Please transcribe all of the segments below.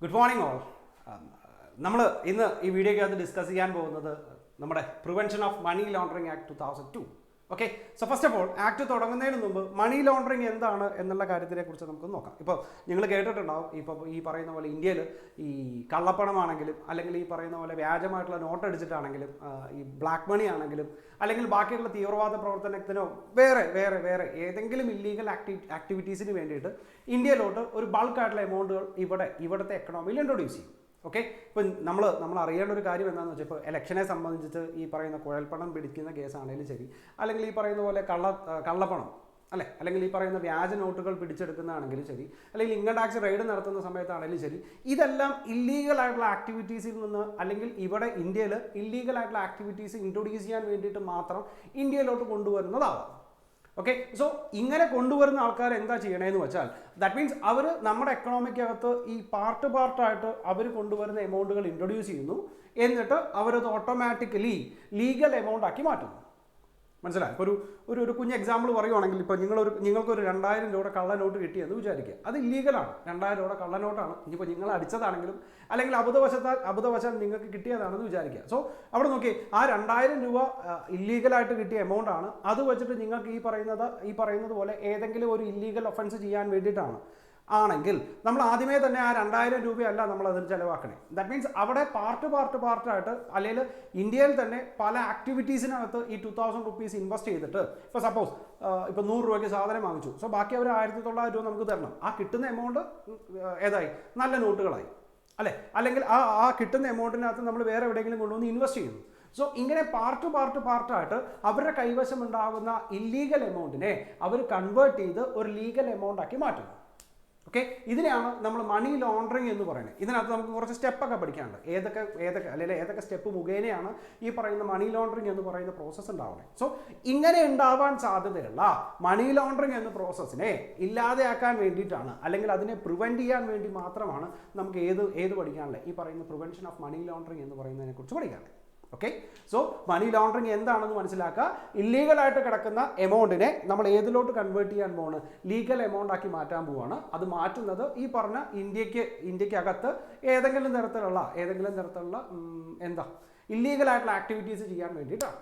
Good morning all. നമ്മൾ ഇന്ന് ഈ വീഡിയോയ്ക്കകത്ത് ഡിസ്കസ് ചെയ്യാൻ പോകുന്നത് നമ്മുടെ prevention of money laundering act 2002. Okay, so first of all act തുടങ്ങുന്നതിന് മുമ്പ് മണി ലോണ്ടറിങ് എന്താണ് എന്നുള്ള കാര്യത്തിനെ കുറിച്ച് നമുക്ക് നോക്കാം. ഇപ്പോൾ നിങ്ങൾ കേട്ടിട്ടുണ്ടാവും, ഇപ്പോൾ ഈ പറയുന്ന പോലെ ഇന്ത്യയിൽ ഈ കള്ളപ്പണമാണെങ്കിലും അല്ലെങ്കിൽ ഈ പറയുന്ന പോലെ വ്യാജമായിട്ടുള്ള നോട്ട് അടിച്ചിട്ടാണെങ്കിലും ഈ ബ്ലാക്ക് മണി ആണെങ്കിലും അല്ലെങ്കിൽ ബാക്കിയുള്ള തീവ്രവാദ പ്രവർത്തനത്തിനോ വേറെ വേറെ വേറെ ഏതെങ്കിലും ഇല്ലീഗൽ ആക്ടിവിറ്റീസിന് വേണ്ടിയിട്ട് ഇന്ത്യയിലോട്ട് ഒരു ബൾക്കായിട്ടുള്ള എമൗണ്ടുകൾ ഇവിടുത്തെ എക്കണോമിയിൽ ഇൻട്രൊഡ്യൂസ് ചെയ്യും. ഓക്കെ, ഇപ്പം നമ്മൾ അറിയേണ്ട ഒരു കാര്യം എന്താണെന്ന് വെച്ചാൽ, ഇപ്പോൾ ഇലക്ഷനെ സംബന്ധിച്ച് ഈ പറയുന്ന കുഴൽപ്പണം പിടിക്കുന്ന കേസാണെങ്കിലും ശരി, അല്ലെങ്കിൽ ഈ പറയുന്ന പോലെ കള്ളപ്പണം അല്ലേ, അല്ലെങ്കിൽ ഈ പറയുന്ന വ്യാജ നോട്ടുകൾ പിടിച്ചെടുക്കുന്നതാണെങ്കിലും ശരി, അല്ലെങ്കിൽ ഇൻകം ടാക്സ് റെയ്ഡ് നടത്തുന്ന സമയത്താണെങ്കിലും ശരി, ഇതെല്ലാം ഇല്ലീഗലായിട്ടുള്ള ആക്ടിവിറ്റീസിൽ നിന്ന് അല്ലെങ്കിൽ ഇവിടെ ഇന്ത്യയിൽ ഇല്ലീഗലായിട്ടുള്ള ആക്ടിവിറ്റീസ് ഇൻട്രൊഡ്യൂസ് ചെയ്യാൻ വേണ്ടിയിട്ട് മാത്രം ഇന്ത്യയിലോട്ട് കൊണ്ടുവരുന്നതാവാം. ഓക്കെ, സോ ഇങ്ങനെ കൊണ്ടുവരുന്ന ആൾക്കാർ എന്താ ചെയ്യണേന്ന് വെച്ചാൽ, ദാറ്റ് മീൻസ് അവർ നമ്മുടെ എക്കണോമിക്കകത്ത് ഈ പാർട്ടായിട്ട് അവർ കൊണ്ടുവരുന്ന എമൗണ്ടുകൾ ഇൻട്രൊഡ്യൂസ് ചെയ്യുന്നു, എന്നിട്ട് അവരത് ഓട്ടോമാറ്റിക്കലി ലീഗൽ എമൗണ്ട് ആക്കി മാറ്റുന്നു. മനസ്സിലായി? ഇപ്പോൾ ഒരു കുഞ്ഞ് എക്സാമ്പിൾ പറയുവാണെങ്കിൽ, ഇപ്പോൾ നിങ്ങൾക്കൊരു 2000 രൂപയുടെ കള്ളനോട്ട് കിട്ടിയെന്ന് വിചാരിക്കുക. അത് ഇല്ലീഗലാണ്, 2000 രൂപയുടെ കള്ളനോട്ടാണ്. ഇനിയിപ്പോൾ നിങ്ങൾ അടിച്ചതാണെങ്കിലും അല്ലെങ്കിൽ അബദ്ധവശാൽ നിങ്ങൾക്ക് കിട്ടിയതാണെന്ന് വിചാരിക്കുക. സോ അവിടെ നോക്കി, ആ 2000 രൂപ ഇല്ലീഗലായിട്ട് കിട്ടിയ എമൗണ്ട് ആണ്. അത് വെച്ചിട്ട് നിങ്ങൾക്ക് ഈ പറയുന്നത് പോലെ ഏതെങ്കിലും ഒരു ഇല്ലീഗൽ ഒഫൻസ് ചെയ്യാൻ വേണ്ടിയിട്ടാണ് ആണെങ്കിൽ നമ്മൾ ആദ്യമേ തന്നെ ആ 2000 രൂപയല്ല നമ്മൾ അതിന് ചിലവാക്കണേ. ദാറ്റ് മീൻസ് അവിടെ പാർട്ടായിട്ട് അല്ലെങ്കിൽ ഇന്ത്യയിൽ തന്നെ പല ആക്ടിവിറ്റീസിനകത്ത് ഈ 2000 റുപ്പീസ് ഇൻവെസ്റ്റ് ചെയ്തിട്ട്, ഇപ്പോൾ സപ്പോസ് ഇപ്പോൾ 100 രൂപയ്ക്ക് സാധനം വാങ്ങിച്ചു, സോ ബാക്കി അവർ 1900 രൂപ നമുക്ക് തരണം. ആ കിട്ടുന്ന എമൗണ്ട് ഏതായി? നല്ല നോട്ടുകളായി അല്ലേ? അല്ലെങ്കിൽ ആ കിട്ടുന്ന എമൗണ്ടിനകത്ത് നമ്മൾ വേറെ എവിടെയെങ്കിലും കൊണ്ടുവന്ന് ഇൻവെസ്റ്റ് ചെയ്യുന്നു. സോ ഇങ്ങനെ പാർട്ടായിട്ട് അവരുടെ കൈവശം ഉണ്ടാകുന്ന ഇല്ലീഗൽ എമൗണ്ടിനെ അവർ കൺവേർട്ട് ചെയ്ത് ഒരു ലീഗൽ എമൗണ്ട് ആക്കി മാറ്റുന്നു. ഓക്കെ, ഇതിനെയാണ് നമ്മൾ മണി ലോണ്ടറിങ് എന്ന് പറയുന്നത്. ഇതിനകത്ത് നമുക്ക് കുറച്ച് സ്റ്റെപ്പൊക്കെ പഠിക്കാനുണ്ട്. ഏതൊക്കെ സ്റ്റെപ്പ് മുഖേനയാണ് ഈ പറയുന്ന മണി ലോണ്ടറിങ് എന്ന് പറയുന്ന പ്രോസസ്സ് ഉണ്ടാവുന്നത്. സോ ഇങ്ങനെ ഉണ്ടാവാൻ സാധ്യതയുള്ള മണി ലോണ്ടറിങ് എന്ന പ്രോസസ്സിനെ ഇല്ലാതെയാക്കാൻ വേണ്ടിയിട്ടാണ്, അല്ലെങ്കിൽ അതിനെ പ്രിവെൻറ്റ് ചെയ്യാൻ വേണ്ടി മാത്രമാണ് നമുക്ക് ഏത് പഠിക്കാനുള്ളത്, ഈ പറയുന്ന പ്രിവെൻഷൻ ഓഫ് മണി ലോണ്ടറിങ് എന്ന് പറയുന്നതിനെ കുറിച്ച് പഠിക്കാനുള്ളത്. ഓക്കെ, സോ മണി ലോണ്ടറിങ് എന്താണെന്ന് മനസ്സിലാക്കുക. ഇല്ലീഗലായിട്ട് കിടക്കുന്ന എമൗണ്ടിനെ നമ്മൾ ഏതിലോട്ട് കൺവേർട്ട് ചെയ്യാൻ പോവാണ്? ലീഗൽ എമൗണ്ട് ആക്കി മാറ്റാൻ പോവാണ്. അത് മാറ്റുന്നത് ഈ പറഞ്ഞ ഇന്ത്യക്കകത്ത് ഏതെങ്കിലും തരത്തിലുള്ള എന്താ ഇല്ലീഗലായിട്ടുള്ള ആക്ടിവിറ്റീസ് ചെയ്യാൻ വേണ്ടിയിട്ടാണ്.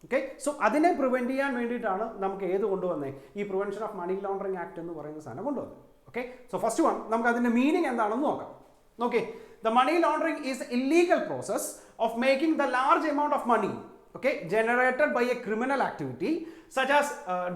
ഓക്കെ, സോ അതിനെ പ്രിവെൻറ്റ് ചെയ്യാൻ വേണ്ടിയിട്ടാണ് നമുക്ക് കൊണ്ടുവന്നേ ഈ prevention of money laundering act എന്ന് പറയുന്ന സാധനം കൊണ്ടുവന്നത്. ഓക്കെ, സോ ഫസ്റ്റ് വൺ നമുക്ക് അതിൻ്റെ മീനിങ് എന്താണെന്ന് നോക്കാം. Okay, the money laundering is illegal process of making the large amount of money, okay, generated by a criminal activity such as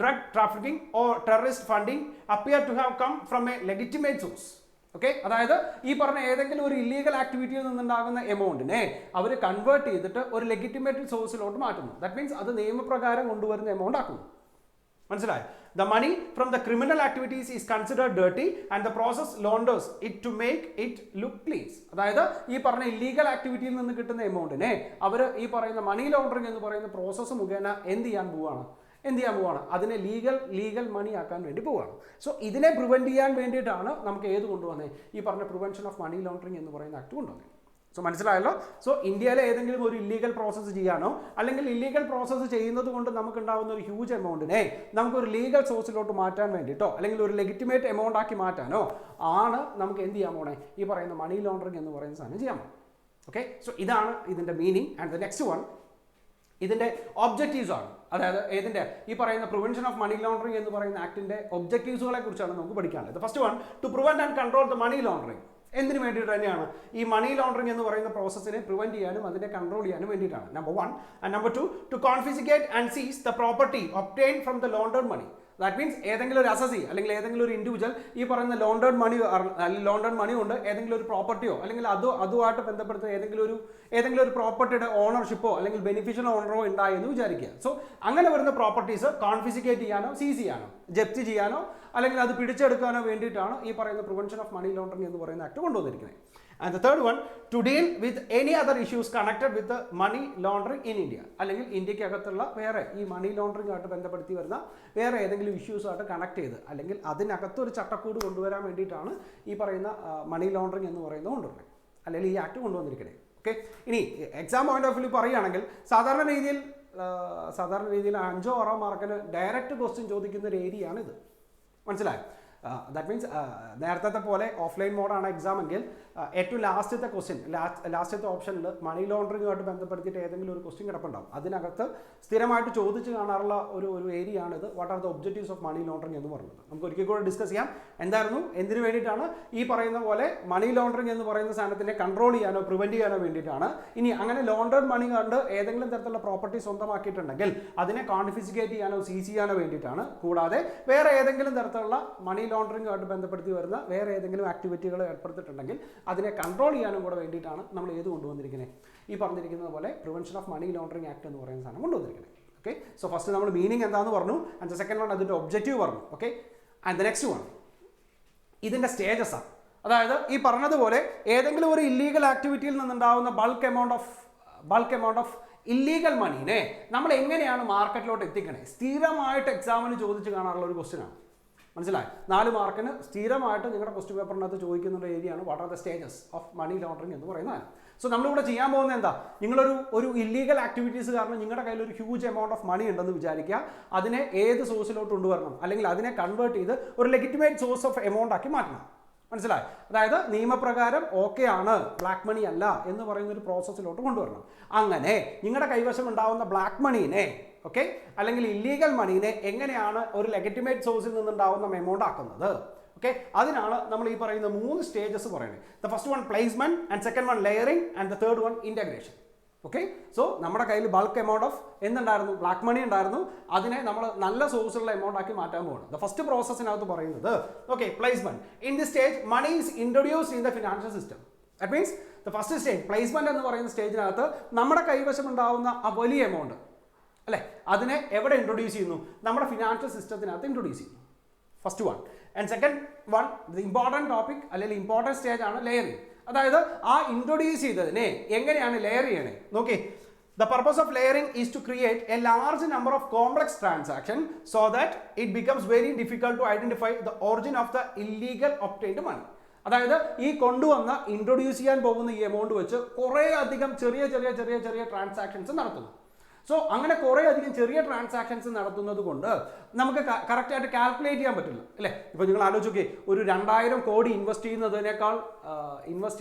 drug trafficking or terrorist funding appear to have come from a legitimate source. Okay, അതായത് ഈ പറഞ്ഞ ഏതെങ്കിലും ഒരു illegal ആക്ടിവിറ്റിയിൽ നിന്നുണ്ടാകുന്ന എമൗണ്ടിനെ അവർ convert ചെയ്തിട്ട് ഒരു ലെഗിറ്റിമേറ്റ് സോഴ്സിലോട്ട് മാറ്റുന്നു. That means അത് നിയമപ്രകാരം കൊണ്ടുവരുന്ന എമൗണ്ട് ആക്കുന്നു. മനസ്സിലായോ? The money from the criminal activities is considered dirty and the process launders it to make it look clean. അതായത് ഈ പറഞ്ഞ ഇല്ലീഗൽ ആക്ടിവിറ്റിയിൽ നിന്ന് കിട്ടുന്ന എമൗണ്ടിനെ അവർ ഈ പറയുന്ന മണി ലോണ്ടറിങ് എന്ന് പറയുന്ന പ്രോസസ്സ് മുഖേന എന്ത് ചെയ്യാൻ പോവാണ്? അതിനെ ലീഗൽ മണി ആക്കാൻ വേണ്ടി പോവുകയാണ്. സോ ഇതിനെ പ്രിവെൻറ്റ് ചെയ്യാൻ വേണ്ടിയിട്ടാണ് നമുക്ക് കൊണ്ടുവന്നത്? ഈ പറഞ്ഞ പ്രിവെൻഷൻ ഓഫ് മണി ലോണ്ടറിങ് എന്ന് പറയുന്ന ആക്ട് കൊണ്ടുവന്നത്. സോ മനസ്സിലായല്ലോ? സോ ഇന്ത്യയിലെ ഏതെങ്കിലും ഒരു ഇല്ലീഗൽ പ്രോസസ്സ് ചെയ്യാനോ അല്ലെങ്കിൽ ഇല്ലീഗൽ പ്രോസസ്സ് ചെയ്യുന്നത് കൊണ്ട് നമുക്കുണ്ടാകുന്ന ഒരു ഹ്യൂജ് എമൗണ്ടിനെ നമുക്കൊരു ലീഗൽ സോഴ്സിലോട്ട് മാറ്റാൻ വേണ്ടിയിട്ടോ അല്ലെങ്കിൽ ഒരു ലെഗിറ്റിമേറ്റ് എമൗണ്ട് ആക്കി മാറ്റാനോ ആണ് നമുക്ക് എന്ത് ചെയ്യാൻ പോണേ? ഈ പറയുന്ന മണി ലോണ്ടറിങ് എന്ന് പറയുന്ന സാധനം ചെയ്യാൻ പോകണം. ഓക്കെ, സോ ഇതാണ് ഇതിൻ്റെ meaning. And the next one ഇതിൻ്റെ ഒബ്ജക്റ്റീവ്സ് ആണ്. അതായത് ഈ പറയുന്ന പ്രിവെൻഷൻ ഓഫ് മണി ലോണ്ടറിങ് എന്ന് പറയുന്ന ആക്ടിൻ്റെ ഒബ്ജക്റ്റീവ്സുകളെ കുറിച്ചാണ് നമുക്ക് പഠിക്കാനുള്ളത്. First one, to prevent and control the money laundering. എന്തിനു വേണ്ടിയിട്ട് തന്നെയാണ്? ഈ മണി ലോണ്ടറിങ് എന്ന് പറയുന്ന പ്രോസസ്സിനെ പ്രിവെൻറ്റ് ചെയ്യാനും അതിനെ കൺട്രോൾ ചെയ്യാനും വേണ്ടിയിട്ടാണ്. Number 1. And number 2, to confiscate and seize the property obtain from the laundered money. That means ഏതെങ്കിലും ഒരു അസസി അല്ലെങ്കിൽ ഏതെങ്കിലും ഒരു ഇൻഡിവിജ്വൽ ഈ പറയുന്ന ലോണ്ടേഡ് മണി കൊണ്ട് ഏതെങ്കിലും ഒരു പ്രോപ്പർട്ടിയോ അല്ലെങ്കിൽ അതുമായിട്ട് ബന്ധപ്പെടുത്ത ഏതെങ്കിലും ഒരു പ്രോപ്പർട്ടിയുടെ ഓണർഷിപ്പോ അല്ലെങ്കിൽ ബെനിഫിഷ്യൽ ഓണറോ ഉണ്ടായി എന്ന് വിചാരിക്കുക. സോ അങ്ങനെ വരുന്ന പ്രോപ്പർട്ടീസ് കോൺഫിസ്കേറ്റ് ചെയ്യാനോ സീസ് ചെയ്യാനോ ജപ്തി ചെയ്യാനോ അല്ലെങ്കിൽ അത് പിടിച്ചെടുക്കാനോ വേണ്ടിയിട്ടാണ് ഈ പറയുന്ന പ്രിവെൻഷൻ ഓഫ് മണി ലോണ്ടറിങ് എന്ന് പറയുന്ന ആക്ട് കൊണ്ടുവന്നിരിക്കുന്നത്. And the third one, to deal with any other issues connected with money laundering in India. അല്ലെങ്കിൽ ഇന്ത്യക്കകത്തുള്ള വേറെ ഈ മണി ലോണ്ടറിങ്ങുമായിട്ട് ബന്ധപ്പെടുത്തി വരുന്ന വേറെ ഏതെങ്കിലും ഇഷ്യൂസായിട്ട് കണക്ട് ചെയ്ത് അല്ലെങ്കിൽ അതിനകത്തൊരു ചട്ടക്കൂട് കൊണ്ടുവരാൻ വേണ്ടിയിട്ടാണ് ഈ പറയുന്ന മണി ലോണ്ടറിങ് എന്ന് പറയുന്നത് കൊണ്ടുവരുന്നത്, അല്ലെങ്കിൽ ഈ ആക്ട് കൊണ്ടുവന്നിരിക്കുന്നത്. ഓക്കെ, ഇനി എക്സാം പോയിന്റ് ഓഫ് വ്യൂ പറയുകയാണെങ്കിൽ സാധാരണ രീതിയിൽ 5-6 മാർക്കിന് ഡയറക്റ്റ് ക്വസ്റ്റ്യൻ ചോദിക്കുന്ന ഒരു ഏരിയയാണിത്. മനസ്സിലായോ? ദാറ്റ് മീൻസ് നേരത്തെ പോലെ ഓഫ്ലൈൻ മോഡാണ് എക്സാം എങ്കിൽ ഏറ്റവും ലാസ്റ്റത്തെ ക്വസ്റ്റ്യൻ ലാസ്റ്റത്തെ ഓപ്ഷനിൽ മണി ലോണ്ടറിങ്ങുമായിട്ട് ബന്ധപ്പെടുത്തിയിട്ട് ഏതെങ്കിലും ഒരു ക്വസ്റ്റ്യൻ കിടപ്പുണ്ടാവും. അതിനകത്ത് സ്ഥിരമായിട്ട് ചോദിച്ച് കാണാറുള്ള ഒരു ഏരിയ ആണിത്. What are the objectives of money laundering എന്ന് പറയുന്നത് നമുക്ക് ഒരിക്കൽ കൂടെ ഡിസ്കസ് ചെയ്യാം. എന്തായിരുന്നു, എന്തിനു വേണ്ടിയിട്ടാണ്? ഈ പറയുന്ന പോലെ മണി ലോണ്ടറിങ് എന്ന് പറയുന്ന സാധനത്തിനെ കൺട്രോൾ ചെയ്യാനോ പ്രിവെന്റ് ചെയ്യാനോ വേണ്ടിയിട്ടാണ്. ഇനി അങ്ങനെ ലോണ്ടർഡ് മണി കണ്ട് ഏതെങ്കിലും തരത്തിലുള്ള പ്രോപ്പർട്ടി സ്വന്തമാക്കിയിട്ടുണ്ടെങ്കിൽ അതിനെ കോൺഫിസ്കേറ്റ് ചെയ്യാനോ സീസ് ചെയ്യാനോ വേണ്ടിയിട്ടാണ്. കൂടാതെ വേറെ ഏതെങ്കിലും തരത്തിലുള്ള മണി ലോണ്ടറിങ്ങുമായിട്ട് ബന്ധപ്പെടുത്തി വരുന്ന വേറെ ഏതെങ്കിലും ആക്ടിവിറ്റികൾ ഏർപ്പെടുത്തിയിട്ടുണ്ടെങ്കിൽ അതിനെ കൺട്രോൾ ചെയ്യാനും കൂടെ വേണ്ടിയിട്ടാണ് നമ്മൾ ഏത് കൊണ്ടുവന്നിരിക്കുന്നത്, ഈ പറഞ്ഞിരിക്കുന്നത് പോലെ prevention of money laundering act എന്ന് പറയുന്ന സാധനം കൊണ്ടുവന്നിരിക്കുന്നത്. ഓക്കെ, സോ ഫസ്റ്റ് നമ്മൾ മീനിങ് എന്താണെന്ന് പറഞ്ഞു, ആൻഡ് സെക്കൻഡ് വൺ അതിൻ്റെ ഒബ്ജക്റ്റീവ് പറഞ്ഞു. Okay, and the next one ഇതിൻ്റെ സ്റ്റേജസ് ആണ്. അതായത് ഈ പറഞ്ഞതുപോലെ ഏതെങ്കിലും ഒരു ഇല്ലീഗൽ ആക്ടിവിറ്റിയിൽ നിന്നുണ്ടാവുന്ന ബൾക്ക് എമൗണ്ട് ഓഫ് ഇല്ലീഗൽ മണീനെ നമ്മൾ എങ്ങനെയാണ് മാർക്കറ്റിലോട്ട് എത്തിക്കണേ, സ്ഥിരമായിട്ട് എക്സാമിന് ചോദിച്ച് കാണാറുള്ള ഒരു ക്വസ്റ്റ്യൻ ആണ്. മനസ്സിലായി? 4 മാർക്കിന് സ്ഥിരമായിട്ട് നിങ്ങളുടെ ക്വസ്റ്റ്യൻ പേപ്പറിനകത്ത് ചോദിക്കുന്ന ഏരിയയാണ് what are the stages of money laundering എന്ന് പറയുന്നത്. സോ നമ്മളിവിടെ ചെയ്യാൻ പോകുന്നത് എന്താ, നിങ്ങളൊരു ഇല്ലീഗൽ ആക്ടിവിറ്റീസ് കാരണം നിങ്ങളുടെ കയ്യിൽ ഒരു ഹ്യൂജ് എമൗണ്ട് ഓഫ് മണി ഉണ്ടെന്ന് വിചാരിക്കുക. അതിനെ ഏത് സോഴ്സിലോട്ട് കൊണ്ടുവരണം, അല്ലെങ്കിൽ അതിനെ കൺവേർട്ട് ചെയ്ത് ഒരു ലെജിറ്റിമേറ്റ് സോഴ്സ് ഓഫ് എമൗണ്ട് ആക്കി മാറ്റണം. മനസ്സിലായി? അതായത് നിയമപ്രകാരം ഓക്കെ ആണ്, ബ്ലാക്ക് മണി അല്ല എന്ന് പറയുന്ന ഒരു പ്രോസസ്സിലോട്ട് കൊണ്ടുവരണം. അങ്ങനെ നിങ്ങളുടെ കൈവശം ഉണ്ടാവുന്ന ബ്ലാക്ക് മണീനെ, ഓക്കെ, അല്ലെങ്കിൽ ഇല്ലീഗൽ മണീനെ എങ്ങനെയാണ് ഒരു ലെജിറ്റിമേറ്റ് സോഴ്സിൽ നിന്നുണ്ടാവുന്ന എമൗണ്ട് ആക്കുന്നത്. ഓക്കെ, അതിനാണ് നമ്മൾ ഈ പറയുന്ന 3 സ്റ്റേജസ് പറയുന്നത്. The first one placement, and second one layering, and the third one integration. Okay, so നമ്മുടെ കയ്യിൽ ബൾക്ക് എമൗണ്ട് ഓഫ് എന്തുണ്ടായിരുന്നു, ബ്ലാക്ക് മണി ഉണ്ടായിരുന്നു. അതിനെ നമ്മൾ നല്ല സോഴ്സുള്ള എമൗണ്ട് ആക്കി മാറ്റാൻ പോകുന്നു. ദ ഫസ്റ്റ് പ്രോസസ്സിനകത്ത് പറയുന്നത് okay placement. In the stage money is introduced in the financial system. That means the first stage placement എന്ന് പറയുന്ന സ്റ്റേജിനകത്ത് നമ്മുടെ കൈവശം ഉണ്ടാവുന്ന ആ വലിയ എമൗണ്ട് അല്ലേ, അതിനെ എവിടെ ഇൻട്രൊഡ്യൂസ് ചെയ്യുന്നു, നമ്മുടെ ഫിനാൻഷ്യൽ സിസ്റ്റത്തിനകത്ത് ഇൻട്രൊഡ്യൂസ് ചെയ്യുന്നു. First one. And second one, the important topic അല്ലെങ്കിൽ ഇമ്പോർട്ടൻറ്റ് സ്റ്റേജ് ആണ് ലെയറിംഗ്. അതായത് ആ ഇൻട്രൊഡ്യൂസ് ചെയ്തതിനെ എങ്ങനെയാണ് ലെയർ ചെയ്യണേ നോക്കി. The purpose of layering is to create a large number of complex transactions so that it becomes very difficult to identify the origin of the illegal obtained money. അതായത് ഈ കൊണ്ടുവന്ന introduce ചെയ്യാൻ പോകുന്ന ഈ എമൗണ്ട് വെച്ച് കുറേ അധികം ചെറിയ ട്രാൻസാക്ഷൻസ് നടത്തുന്നു. സോ അങ്ങനെ കുറേ അധികം ചെറിയ ട്രാൻസാക്ഷൻസ് നടത്തുന്നത് കൊണ്ട് നമുക്ക് കറക്റ്റായിട്ട് കാൽക്കുലേറ്റ് ചെയ്യാൻ പറ്റില്ല അല്ലേ. ഇപ്പോൾ നിങ്ങൾ ആലോചിച്ച് നോക്കി, ഒരു 2000 കോടി ഇൻവെസ്റ്റ്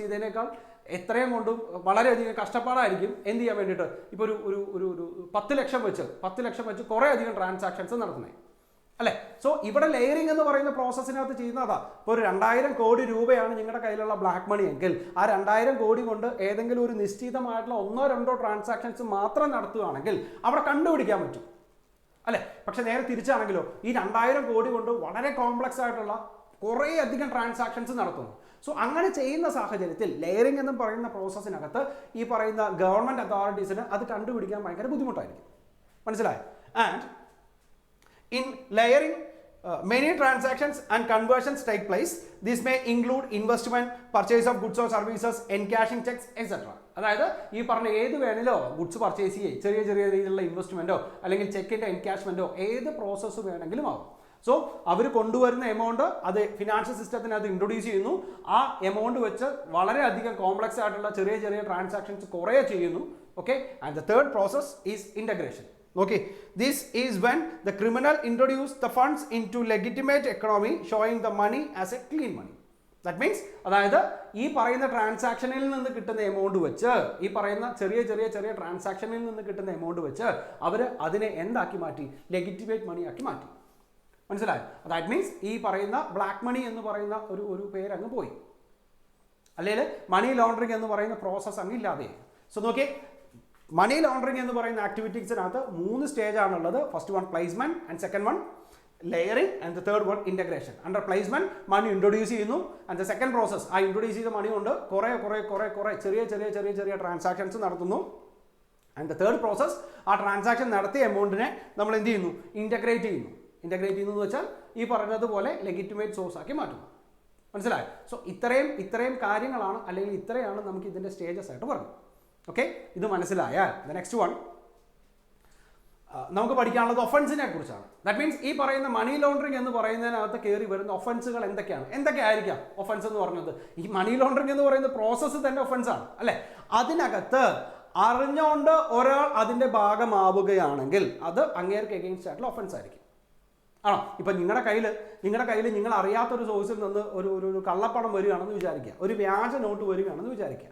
ചെയ്തതിനേക്കാൾ എത്രയും കൊണ്ടും വളരെയധികം കഷ്ടപ്പാടായിരിക്കും എന്ത് ചെയ്യാൻ വേണ്ടിയിട്ട്. ഇപ്പോൾ ഒരു 10 ലക്ഷം വെച്ച് കുറേ അധികം ട്രാൻസാക്ഷൻസ് നടത്തുന്നത് അല്ലേ. സോ ഇവിടെ ലെയറിംഗ് എന്ന് പറയുന്ന പ്രോസസ്സിനകത്ത് ചെയ്യുന്നതാ. ഇപ്പോൾ ഒരു 2000 കോടി രൂപയാണ് നിങ്ങളുടെ കയ്യിലുള്ള ബ്ലാക്ക് മണി എങ്കിൽ ആ 2000 കോടി കൊണ്ട് ഏതെങ്കിലും ഒരു നിശ്ചിതമായിട്ടുള്ള 1-2 ട്രാൻസാക്ഷൻസ് മാത്രം നടത്തുകയാണെങ്കിൽ അവിടെ കണ്ടുപിടിക്കാൻ പറ്റും അല്ലേ. പക്ഷെ നേരെ തിരിച്ചാണെങ്കിലോ, ഈ 2000 കോടി കൊണ്ട് വളരെ കോംപ്ലക്സ് ആയിട്ടുള്ള കുറേ അധികം ട്രാൻസാക്ഷൻസ് നടത്തുന്നു. സോ അങ്ങനെ ചെയ്യുന്ന സാഹചര്യത്തിൽ ലെയറിംഗ് എന്ന് പറയുന്ന പ്രോസസ്സിനകത്ത് ഈ പറയുന്ന ഗവൺമെൻറ് അതോറിറ്റീസിന് അത് കണ്ടുപിടിക്കാൻ ഭയങ്കര ബുദ്ധിമുട്ടായിരിക്കും. മനസ്സിലായി? And in layering many transactions and conversions take place. This may include investment, purchase of goods or services, encashing checks, etc. അതായത് ഈ പറഞ്ഞ ഏത് വേണേലോ ഗുഡ്സ് പർച്ചേസ് ചെയ്യേ, ചെറിയ രീതിയിലുള്ള ഇൻവെസ്റ്റ്മെൻറ്റോ അല്ലെങ്കിൽ ചെക്കിൻ്റെ എൻകാഷ്മെൻറ്റോ ഏത് പ്രോസസ്സ് വേണമെങ്കിലും ആവും. സോ അവർ കൊണ്ടുവരുന്ന എമൗണ്ട് അത് ഫിനാൻഷ്യൽ സിസ്റ്റത്തിനകത്ത് ഇൻട്രൊഡ്യൂസ് ചെയ്യുന്നു. ആ എമൗണ്ട് വെച്ച് വളരെയധികം കോംപ്ലക്സ് ആയിട്ടുള്ള ചെറിയ ട്രാൻസാക്ഷൻസ് കുറേ ചെയ്യുന്നു. Okay, and the third process is integration. Okay, this is when the criminal introduce the funds into legitimate economy, showing the money as a clean money. That means അതായത് ഈ പറയുന്ന ട്രാൻസാക്ഷനിൽ നിന്ന് കിട്ടുന്ന എമൗണ്ട് വെച്ച്, ഈ പറയുന്ന ചെറിയ ട്രാൻസാക്ഷനിൽ നിന്ന് കിട്ടുന്ന എമൗണ്ട് വെച്ച് അവർ അതിനെ എന്താക്കി മാറ്റി, ലെജിറ്റിമേറ്റ് മണി ആക്കി മാറ്റി. മനസ്സിലായോ? ദാറ്റ് മീൻസ് ഈ പറയുന്ന ബ്ലാക്ക് മണി എന്ന് പറയുന്ന ഒരു പേര് അങ്ങ് പോയി, അല്ലെങ്കിൽ മണി ലോണ്ടറിങ് എന്ന് പറയുന്ന പ്രോസസ്സ് അങ്ങ് ഇല്ലാതെ. സോ നോക്കിയേ, മണി ലോണ്ടറിങ് എന്ന് പറയുന്ന ആക്ടിവിറ്റീസിനകത്ത് 3 സ്റ്റേജാണുള്ളത്. First one placement, and second one layering, and the third one integration. Under placement money introduce ചെയ്യുന്നു. ആൻഡ് ദ സെക്കൻഡ് പ്രോസസ്, ആ ഇൻട്രൊഡ്യൂസ് ചെയ്ത മണി കൊണ്ട് കുറേ ചെറിയ ട്രാൻസാക്ഷൻസ് നടത്തുന്നു. ആൻഡ് ദ തേർഡ് പ്രോസസ്, ആ ട്രാൻസാക്ഷൻ നടത്തിയ എമൗണ്ടിനെ നമ്മൾ എന്ത് ചെയ്യുന്നു, ഇൻറ്റഗ്രേറ്റ് ചെയ്യുന്നു എന്ന് വെച്ചാൽ ഈ പറഞ്ഞതുപോലെ ലെജിറ്റിമേറ്റ് സോഴ്സ് ആക്കി മാറ്റുന്നു. മനസ്സിലായോ? സോ ഇത്രയും കാര്യങ്ങളാണ്, അല്ലെങ്കിൽ ഇത്രയാണ് നമുക്ക് ഇതിൻ്റെ സ്റ്റേജസ് ആയിട്ട് പറഞ്ഞത്. ഓക്കെ, ഇത് മനസ്സിലായാൽ ദ നെക്സ്റ്റ് വൺ നമുക്ക് പഠിക്കാനുള്ളത് ഒഫൻസിനെ കുറിച്ചാണ്. ദാറ്റ് മീൻസ് ഈ പറയുന്ന മണി ലോണ്ടറിങ് എന്ന് പറയുന്നതിനകത്ത് കയറി വരുന്ന ഒഫൻസുകൾ എന്തൊക്കെയായിരിക്കാം ഒഫൻസ് എന്ന് പറഞ്ഞത്. ഈ മണി ലോണ്ടറിങ് എന്ന് പറയുന്ന പ്രോസസ്സ് തന്നെ ഒഫൻസാണ് അല്ലേ. അതിനകത്ത് അറിഞ്ഞുകൊണ്ട് ഒരാൾ അതിൻ്റെ ഭാഗമാവുകയാണെങ്കിൽ അത് അങ്ങേർക്ക് എഗെയിൻസ്റ്റ് ആയിട്ടുള്ള ഒഫൻസ് ആയിരിക്കും. ആണോ? ഇപ്പം നിങ്ങളുടെ കയ്യിൽ നിങ്ങൾ അറിയാത്തൊരു സോഴ്സിൽ നിന്ന് ഒരു കള്ളപ്പണം വരികയാണെന്ന് വിചാരിക്കുക, ഒരു വ്യാജ നോട്ട് വരികയാണെന്ന് വിചാരിക്കുക.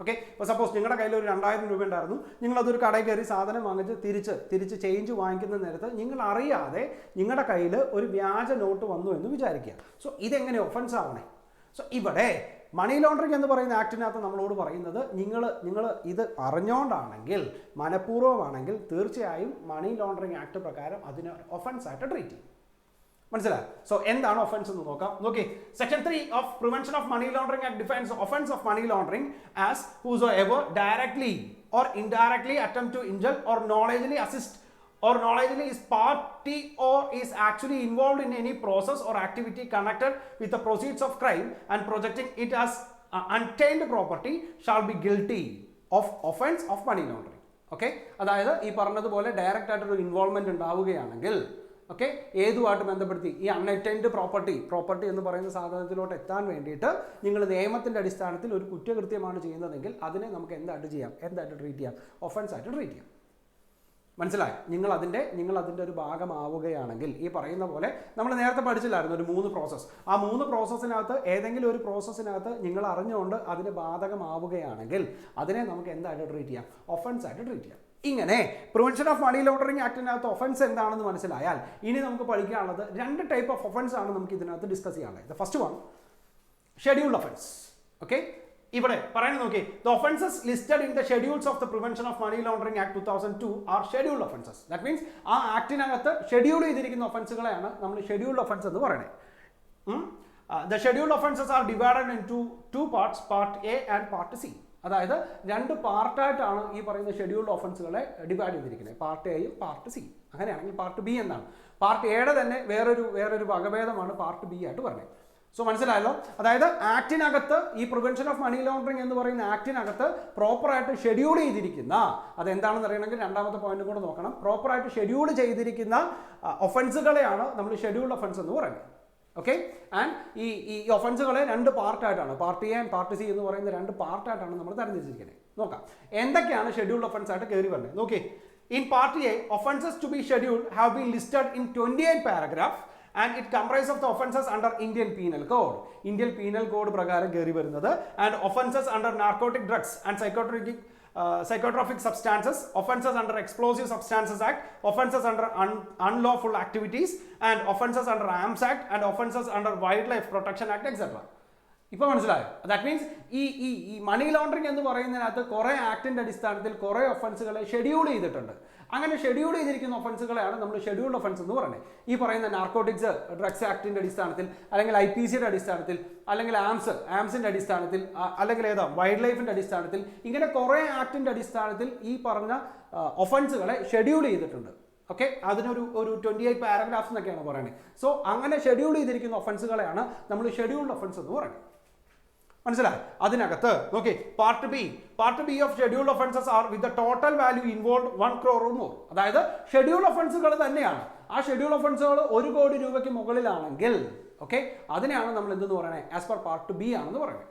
ഓക്കെ, ഇപ്പോൾ സപ്പോസ് നിങ്ങളുടെ കയ്യിൽ ഒരു 2000 രൂപ ഉണ്ടായിരുന്നു, നിങ്ങളതൊരു കടയിൽ കയറി സാധനം വാങ്ങിച്ച് തിരിച്ച് ചേഞ്ച് വാങ്ങിക്കുന്ന നേരത്ത് നിങ്ങൾ അറിയാതെ നിങ്ങളുടെ കയ്യിൽ ഒരു വ്യാജ നോട്ട് വന്നു എന്ന് വിചാരിക്കുക. സോ ഇതെങ്ങനെ ഒഫൻസ് ആവണേ? സോ ഇവിടെ മണി ലോണ്ടറിങ് എന്ന് പറയുന്ന ആക്ടിനകത്ത് നമ്മളോട് പറയുന്നത് നിങ്ങൾ ഇത് അറിഞ്ഞുകൊണ്ടാണെങ്കിൽ, മനഃപൂർവ്വമാണെങ്കിൽ തീർച്ചയായും മണി ലോണ്ടറിങ് ആക്ട് പ്രകാരം അതിനെ ഒഫൻസ് ആയിട്ട് ട്രീറ്റ് ചെയ്യും. മനസ്സിലായോ? സോ എന്താണ് ഒഫൻസ് എന്ന് നോക്കാം. നോക്കി, section 3 of prevention of money laundering act defines offence of money laundering as whosoever directly or indirectly attempt to injure or knowledgeably assist or knowledgeably is party or is actually involved in any process or activity connected with the proceeds of crime and projecting it as untainted property shall be guilty of offense of money laundering. Okay, അതായത് ഈ പറഞ്ഞതുപോലെ direct ആയിട്ടൊരു involvement ഉണ്ടാവുകയാണെങ്കിൽ, okay, ഏതുമായിട്ട് ബന്ധപ്പെടുത്തി ഈ അൺഅറ്റൈൻഡ് property എന്ന് പറയുന്ന സാധനത്തിലോട്ട് എത്താൻ വേണ്ടിയിട്ട് നിങ്ങൾ നിയമത്തിൻ്റെ അടിസ്ഥാനത്തിൽ ഒരു കുറ്റകൃത്യമാണ് ചെയ്യുന്നതെങ്കിൽ അതിനെ നമുക്ക് എന്തായിട്ട് ട്രീറ്റ് ചെയ്യാം? ഒഫൻസ് ആയിട്ട് ട്രീറ്റ് ചെയ്യാം. മനസ്സിലായി? നിങ്ങൾ അതിൻ്റെ ഒരു ഭാഗമാവുകയാണെങ്കിൽ, ഈ പറയുന്ന പോലെ നമ്മൾ നേരത്തെ പഠിച്ചില്ലായിരുന്നു ഒരു 3 പ്രോസസ്സ്. ആ 3 പ്രോസസ്സിനകത്ത് ഏതെങ്കിലും ഒരു പ്രോസസ്സിനകത്ത് നിങ്ങൾ അറിഞ്ഞുകൊണ്ട് അതിന് ബാധകമാവുകയാണെങ്കിൽ അതിനെ നമുക്ക് എന്തായിട്ട് ട്രീറ്റ് ചെയ്യാം? ഒഫൻസ് ആയിട്ട് ട്രീറ്റ് ചെയ്യാം. ഇങ്ങനെ പ്രിവെൻഷൻ ഓഫ് മണി ലോണ്ടറിങ് ആക്ടിനകത്ത് ഒഫൻസ് എന്താണെന്ന് മനസ്സിലായാൽ ഇനി നമുക്ക് പഠിക്കാനുള്ളത് 2 ടൈപ്പ് ഓഫ് ഒഫൻസ് ആണ് നമുക്ക് ഇതിനകത്ത് ഡിസ്കസ് ചെയ്യാനുള്ളത്. First one, scheduled offence. Okay, ഇവിടെ പറയുന്നത് നോക്കി, the offences listed in the schedules of the prevention of money laundering act 2002 are scheduled offences. That means ആ ആക്ടിനകത്ത് ഷെഡ്യൂൾ ചെയ്തിരിക്കുന്ന ഒഫൻസുകളെയാണ് നമ്മൾ ഷെഡ്യൂൾഡ് ഒഫൻസ് എന്ന് പറയുന്നത്. The scheduled offences are divided into 2 parts, part A and part C. അതായത് 2 പാർട്ടായിട്ടാണ് ഈ പറയുന്ന ഷെഡ്യൂൾഡ് ഒഫൻസുകളെ ഡിവൈഡ് ചെയ്തിരിക്കുന്നത്, പാർട്ട് എയും പാർട്ട് സി. അങ്ങനെയാണെങ്കിൽ പാർട്ട് ബി എന്താണ്? പാർട്ട് എയുടെ തന്നെ വേറൊരു വകഭേദമാണ് പാർട്ട് ബി ആയിട്ട് പറയുന്നത്. സോ മനസ്സിലായല്ലോ? അതായത് ആക്ടിനകത്ത്, ഈ പ്രിവെൻഷൻ ഓഫ് മണി ലോണ്ടറിങ് എന്ന് പറയുന്ന ആക്ടിനകത്ത് പ്രോപ്പറായിട്ട് ഷെഡ്യൂൾ ചെയ്തിരിക്കുന്ന, അതെന്താണെന്ന് അറിയണമെങ്കിൽ രണ്ടാമത്തെ പോയിന്റ് കൂടെ നോക്കണം. പ്രോപ്പറായിട്ട് ഷെഡ്യൂൾ ചെയ്തിരിക്കുന്ന ഒഫൻസുകളെയാണ് നമ്മൾ ഷെഡ്യൂൾഡ് ഒഫൻസ് എന്ന് പറയുന്നത്. ഓക്കെ, ആൻഡ് ഈ ഒഫൻസുകളെ 2 പാർട്ടായിട്ടാണ്, part A and part C എന്ന് പറയുന്ന 2 പാർട്ടായിട്ടാണ് നമ്മൾ തരംതിരിച്ചിരിക്കുന്നത്. നോക്കാം എന്തൊക്കെയാണ് ഷെഡ്യൂൾഡ് ഒഫൻസ് ആയിട്ട് കയറി വരുന്നത്. നോക്കി, in part A offences to be scheduled have been listed in 28 paragraph and it comprises of the offences under Indian Penal Code. Indian Penal Code പ്രകാരം കയറി വരുന്നത്, and offences under narcotic drugs and psychotropic substances, offences under Explosive Substances Act, offences under unlawful activities, and offences under Arms Act, and offences under Wildlife Protection Act, etc. ഇപ്പോൾ മനസ്സിലായോ? That means ഈ മണി laundering എന്ന് പറയുന്നതിനകത്ത് കുറേ ആക്ടിൻ്റെ അടിസ്ഥാനത്തിൽ കുറേ ഒഫൻസുകളെ schedule ചെയ്തിട്ടുണ്ട്. അങ്ങനെ schedule ചെയ്തിരിക്കുന്ന ഒഫൻസുകളെയാണ് നമ്മൾ ഷെഡ്യൂൾഡ് ഒഫൻസ് എന്ന് പറയുന്നത്. ഈ പറയുന്ന നാർക്കോട്ടിക്സ് ഡ്രഗ്സ് ആക്ടിൻ്റെ അടിസ്ഥാനത്തിൽ, അല്ലെങ്കിൽ IPCയുടെ അടിസ്ഥാനത്തിൽ, അല്ലെങ്കിൽ ആംസിൻ്റെ അടിസ്ഥാനത്തിൽ, അല്ലെങ്കിൽ വൈൽഡ് ലൈഫിൻ്റെ അടിസ്ഥാനത്തിൽ, ഇങ്ങനെ കുറേ ആക്ടിൻ്റെ അടിസ്ഥാനത്തിൽ ഈ പറഞ്ഞ ഒഫൻസുകളെ ഷെഡ്യൂൾ ചെയ്തിട്ടുണ്ട്. ഓക്കെ, അതിനൊരു 28 പാരഗ്രാഫ്സ് എന്നൊക്കെയാണ് പറയുന്നത്. സോ അങ്ങനെ ഷെഡ്യൂൾ ചെയ്തിരിക്കുന്ന ഒഫൻസുകളെയാണ് നമ്മൾ ഷെഡ്യൂൾഡ് ഒഫൻസ് എന്ന് പറയുന്നത്. മനസ്സിലായി? അതിനകത്ത് നോക്കി, part B of scheduled offences are with the total value involve 1 crore or more. അതായത് ഷെഡ്യൂൾഡ് ഒഫൻസുകൾ തന്നെയാണ്. ആ ഷെഡ്യൂൾഡ് ഒഫൻസുകൾ 1 കോടി രൂപയ്ക്ക് മുകളിലാണെങ്കിൽ, ഓക്കെ, അതിനെയാണ് നമ്മൾ എന്തെന്ന് പറയുന്നത്? ആസ് പെർ പാർട്ട് ബി ആണെന്ന് പറയുന്നത്.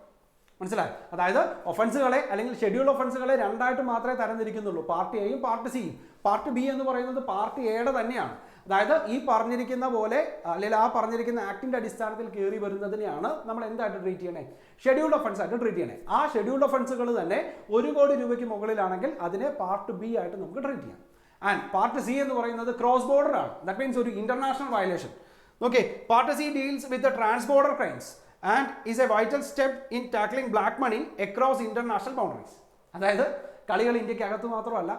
മനസ്സിലായി? അതായത് ഒഫൻസുകളെ അല്ലെങ്കിൽ ഷെഡ്യൂൾഡ് ഒഫൻസുകളെ 2ആയിട്ട് മാത്രമേ തരംതിരിക്കുന്നുള്ളൂ, പാർട്ട് എയും പാർട്ട് സിയും. പാർട്ട് ബി എന്ന് പറയുന്നത് പാർട്ട് എയുടെ തന്നെയാണ്. അതായത് ഈ പറഞ്ഞിരിക്കുന്ന പോലെ, അല്ലെങ്കിൽ ആ പറഞ്ഞിരിക്കുന്ന ആക്ടിൻ്റെ അടിസ്ഥാനത്തിൽ കയറി വരുന്നതിനെയാണ് നമ്മൾ എന്തായിട്ട് ട്രീറ്റ് ചെയ്യണേ? ഷെഡ്യൂൾഡ് ഒഫൻസ് ആയിട്ട് ട്രീറ്റ് ചെയ്യണേ. ആ ഷെഡ്യൂൾഡ് ഒഫൻസുകൾ തന്നെ 1 കോടി രൂപയ്ക്ക് മുകളിലാണെങ്കിൽ അതിനെ പാർട്ട് ബി ആയിട്ട് നമുക്ക് ട്രീറ്റ് ചെയ്യാം. ആൻഡ് പാർട്ട് സി എന്ന് പറയുന്നത് ക്രോസ് ബോർഡർ ആണ്. ദാറ്റ് മീൻസ് ഒരു international violation. Okay, part C deals with the transborder crimes and is a vital step in tackling black money across international boundaries. അതായത് കളികൾ ഇന്ത്യക്ക് അകത്ത് മാത്രമല്ല,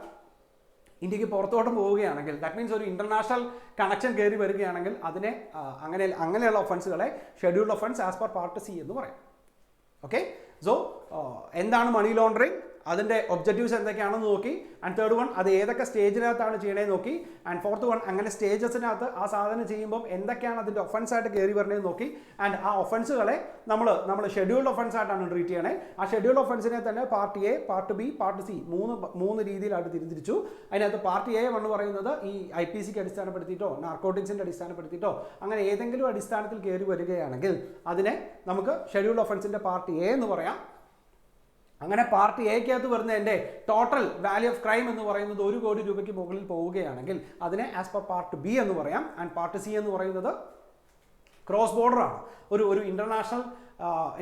ഇന്ത്യക്ക് പുറത്തോട്ടും പോവുകയാണെങ്കിൽ, ദാറ്റ് മീൻസ് ഒരു ഇന്റർനാഷണൽ കണക്ഷൻ കയറി വരികയാണെങ്കിൽ അതിനെ അങ്ങനെയുള്ള ഒഫൻസുകളെ scheduled offence as per part C എന്ന് പറയാം. ഓക്കെ, സോ എന്താണ് മണി ലോണ്ടറിങ്, അതിൻ്റെ ഒബ്ജക്റ്റീവ്സ് എന്തൊക്കെയാണെന്ന് നോക്കി. ആൻഡ് തേർഡ് വൺ, അത് ഏതൊക്കെ സ്റ്റേജിനകത്താണ് ചെയ്യണേന്ന് നോക്കി. ആൻഡ് ഫോർത്ത് വൺ, അങ്ങനെ സ്റ്റേജസിനകത്ത് ആ സാധനം ചെയ്യുമ്പോൾ എന്തൊക്കെയാണ് അതിൻ്റെ ഒഫൻസായിട്ട് കയറി വരണേന്ന് നോക്കി. ആൻഡ് ആ ഒഫൻസുകളെ നമ്മൾ ഷെഡ്യൂൾഡ് ഒഫൻസ് ആയിട്ടാണ് ട്രീറ്റ് ചെയ്യണേ. ആ ഷെഡ്യൂൾഡ് ഒഫൻസിനെ തന്നെ part A, part B, part C മൂന്ന് രീതിയിലായിട്ട് തിരിച്ചു. അതിനകത്ത് പാർട്ട് എ എന്ന് പറയുന്നത് ഈ IPCക്ക് അടിസ്ഥാനപ്പെടുത്തിയിട്ടോ നാർക്കോട്ടിക്സിൻ്റെ അടിസ്ഥാനപ്പെടുത്തിയിട്ടോ അങ്ങനെ ഏതെങ്കിലും അടിസ്ഥാനത്തിൽ കയറി വരികയാണെങ്കിൽ അതിനെ നമുക്ക് ഷെഡ്യൂൾഡ് ഒഫൻസിൻ്റെ പാർട്ട് എ എന്ന് പറയാം. അങ്ങനെ പാർട്ട് എക്കകത്ത് വരുന്നതിൻ്റെ ടോട്ടൽ വാല്യൂ ഓഫ് ക്രൈം എന്ന് പറയുന്നത് 1 കോടി രൂപയ്ക്ക് മുകളിൽ പോവുകയാണെങ്കിൽ അതിനെ ആസ് പെർ പാർട്ട് ബി എന്ന് പറയാം. ആൻഡ് പാർട്ട് സി എന്ന് പറയുന്നത് ക്രോസ് ബോർഡർ ആണ്, ഒരു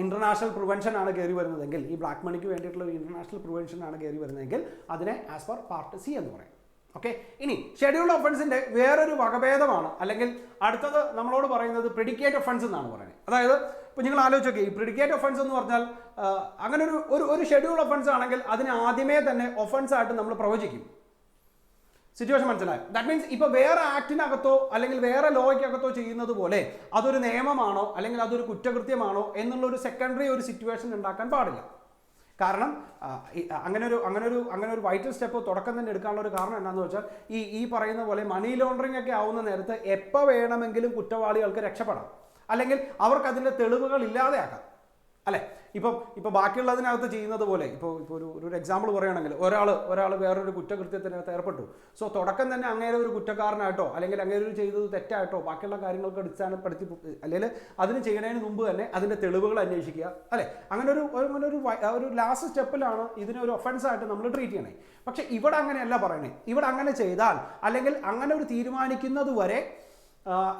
ഇന്റർനാഷണൽ പ്രിവെൻഷൻ ആണ് കയറി വരുന്നതെങ്കിൽ, ഈ ബ്ലാക്ക് മണിക്ക് വേണ്ടിയിട്ടുള്ള ഒരു ഇന്റർനാഷണൽ പ്രിവെൻഷൻ ആണ് കയറി വരുന്നതെങ്കിൽ അതിനെ ആസ് പെർ പാർട്ട് സി എന്ന് പറയും. ഓക്കെ, ഇനി ഷെഡ്യൂൾഡ് ഒഫൻസിന്റെ വേറൊരു വകഭേദമാണ്, അല്ലെങ്കിൽ അടുത്തത് നമ്മളോട് പറയുന്നത് പ്രിഡിക്കേറ്റ് ഒഫൻസ് എന്നാണ് പറയുന്നത്. അതായത് ഇപ്പോൾ നിങ്ങൾ ആലോചിച്ച് നോക്കി, ഈ പ്രിഡിക്കേറ്റ് ഒഫൻസ് എന്ന് പറഞ്ഞാൽ അങ്ങനെ ഒരു ഷെഡ്യൂൾഡ് ഒഫൻസ് ആണെങ്കിൽ അതിനെ ആദ്യമേ തന്നെ ഒഫൻസ് ആയിട്ട് നമ്മൾ പ്രവചിക്കും. സിറ്റുവേഷൻ മനസ്സിലായി? ദാറ്റ് മീൻസ് ഇപ്പോൾ വേറെ ആക്ടിനകത്തോ അല്ലെങ്കിൽ വേറെ ലോയ്ക്കകത്തോ ചെയ്യുന്നത് പോലെ അതൊരു നിയമമാണോ അല്ലെങ്കിൽ അതൊരു കുറ്റകൃത്യമാണോ എന്നുള്ളൊരു സെക്കൻഡറി ഒരു സിറ്റുവേഷൻ ഉണ്ടാക്കാൻ പാടില്ല. കാരണം അങ്ങനെ ഒരു വൈറ്റൽ സ്റ്റെപ്പ് തുടക്കം തന്നെ എടുക്കാനുള്ള ഒരു കാരണം എന്താണെന്ന് വെച്ചാൽ ഈ പറയുന്ന പോലെ മണി ലോണ്ടറിങ് ഒക്കെ ആവുന്ന നേരത്ത് എപ്പോൾ വേണമെങ്കിലും കുറ്റവാളികൾക്ക് രക്ഷപ്പെടാം, അല്ലെങ്കിൽ അവർക്ക് അതിൻ്റെ തെളിവുകൾ ഇല്ലാതെയാക്കാം, അല്ലേ? ഇപ്പോൾ ബാക്കിയുള്ളതിനകത്ത് ചെയ്യുന്നത് പോലെ ഇപ്പോൾ ഒരു എക്സാമ്പിൾ പറയുകയാണെങ്കിൽ ഒരാൾ വേറൊരു കുറ്റകൃത്യത്തിനകത്ത് ഏർപ്പെട്ടു. സോ തുടക്കം തന്നെ അങ്ങേരെ ഒരു കുറ്റക്കാരനായിട്ടോ അല്ലെങ്കിൽ അങ്ങേരെ ഒരു ചെയ്തത് തെറ്റായിട്ടോ ബാക്കിയുള്ള കാര്യങ്ങൾക്ക് അടിസ്ഥാനപ്പെടുത്തി, അല്ലെങ്കിൽ അതിന് ചെയ്യുന്നതിന് മുമ്പ് തന്നെ അതിൻ്റെ തെളിവുകൾ അന്വേഷിക്കുക, അല്ലേ? അങ്ങനെ ഒരു ലാസ്റ്റ് സ്റ്റെപ്പിലാണ് ഇതിനെ ഒരു ഒഫൻസായിട്ട് നമ്മൾ ട്രീറ്റ് ചെയ്യണേ. പക്ഷേ ഇവിടെ അങ്ങനെയല്ല പറയണേ. ഇവിടെ അങ്ങനെ ചെയ്താൽ അല്ലെങ്കിൽ അങ്ങനെ ഒരു തീരുമാനിക്കുന്നത് വരെ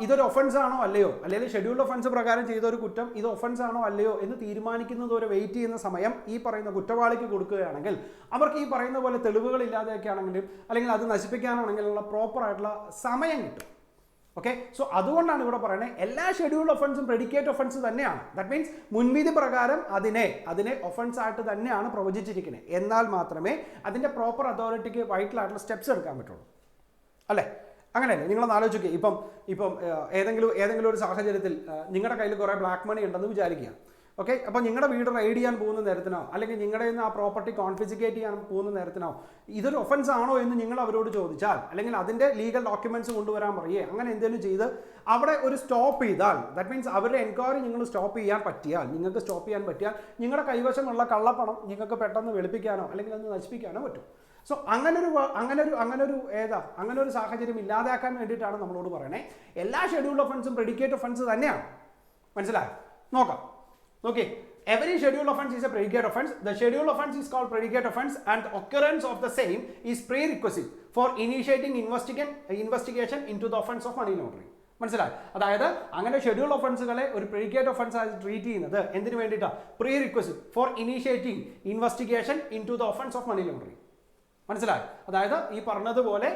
ഇതൊരു ഒഫൻസ് ആണോ അല്ലയോ, അല്ലെങ്കിൽ ഷെഡ്യൂൾഡ് ഒഫൻസ് പ്രകാരം ചെയ്ത ഒരു കുറ്റം ഇത് ഒഫൻസ് ആണോ അല്ലയോ എന്ന് തീരുമാനിക്കുന്നത് വരെ വെയിറ്റ് ചെയ്യുന്ന സമയം ഈ പറയുന്ന കുറ്റവാളിക്ക് കൊടുക്കുകയാണെങ്കിൽ അവർക്ക് ഈ പറയുന്ന പോലെ തെളിവുകൾ ഇല്ലാതെയൊക്കെ ആണെങ്കിലും അല്ലെങ്കിൽ അത് നശിപ്പിക്കാനാണെങ്കിലുള്ള പ്രോപ്പർ ആയിട്ടുള്ള സമയം കിട്ടും. ഓക്കെ, സോ അതുകൊണ്ടാണ് ഇവിടെ പറയുന്നത് എല്ലാ ഷെഡ്യൂൾഡ് ഒഫൻസും പ്രെഡിക്കേറ്റ് ഒഫൻസ് തന്നെയാണ്. ദാറ്റ് മീൻസ് മുൻവിധി പ്രകാരം അതിനെ ഒഫൻസ് ആയിട്ട് തന്നെയാണ് പ്രവചിച്ചിരിക്കുന്നത്. എന്നാൽ മാത്രമേ അതിൻ്റെ പ്രോപ്പർ അതോറിറ്റിക്ക് വൈറ്റൽ ആയിട്ടുള്ള സ്റ്റെപ്സ് എടുക്കാൻ പറ്റുള്ളൂ, അല്ലേ? അങ്ങനെയല്ലേ? നിങ്ങളൊന്ന് ആലോചിക്കുക. ഇപ്പം ഏതെങ്കിലും ഒരു സാഹചര്യത്തിൽ നിങ്ങളുടെ കയ്യിൽ കുറേ ബ്ലാക്ക് മണി ഉണ്ടെന്ന് വിചാരിക്കുക. ഓക്കെ, അപ്പോൾ നിങ്ങളുടെ വീട് റെയ്ഡ് ചെയ്യാൻ പോകുന്ന നേരത്തിനോ അല്ലെങ്കിൽ നിങ്ങളുടെ നിന്ന് ആ പ്രോപ്പർട്ടി കോൺഫിസ്കേറ്റ് ചെയ്യാൻ പോകുന്ന നേരത്തിനോ ഇതൊരു ഒഫൻസ് ആണോ എന്ന് നിങ്ങൾ അവരോട് ചോദിച്ചാൽ, അല്ലെങ്കിൽ അതിൻ്റെ ലീഗൽ ഡോക്യുമെന്റ്സ് കൊണ്ടുവരാൻ പറയുക, അങ്ങനെ എന്തെങ്കിലും ചെയ്ത് അവിടെ ഒരു സ്റ്റോപ്പ് ചെയ്താൽ, ദാറ്റ് മീൻസ് അവരുടെ എൻക്വയറി നിങ്ങൾ സ്റ്റോപ്പ് ചെയ്യാൻ പറ്റിയാൽ, നിങ്ങളുടെ കൈവശമുള്ള കള്ളപ്പണം നിങ്ങൾക്ക് പെട്ടെന്ന് വെളുപ്പിക്കാനോ അല്ലെങ്കിൽ ഒന്ന് നശിപ്പിക്കാനോ പറ്റും. സോ അങ്ങനെ ഒരു സാഹചര്യം ഇല്ലാതാക്കാൻ വേണ്ടിയിട്ടാണ് നമ്മളോട് പറയണേ എല്ലാ ഷെഡ്യൂൾഡ് ഒഫൻസും പ്രെഡിക്കേറ്റ് ഒഫൻസ് തന്നെയാണ്. മനസ്സിലായോ? നോക്കി, every scheduled offense is a predicate offense. The scheduled offense is called predicate offense and the occurrence of the same is prerequisite for initiating investigation into the offense of money laundering. മനസ്സിലായി? അതായത് അങ്ങനെ scheduled ഒഫൻസുകളെ ഒരു predicate offence ആയി treat ചെയ്യുന്നത് എന്തിനു വേണ്ടിയിട്ടാണ്? Prerequisite for initiating investigation into the offence of money laundering. മനസ്സിലായി? അതായത് ഈ പറഞ്ഞതുപോലെ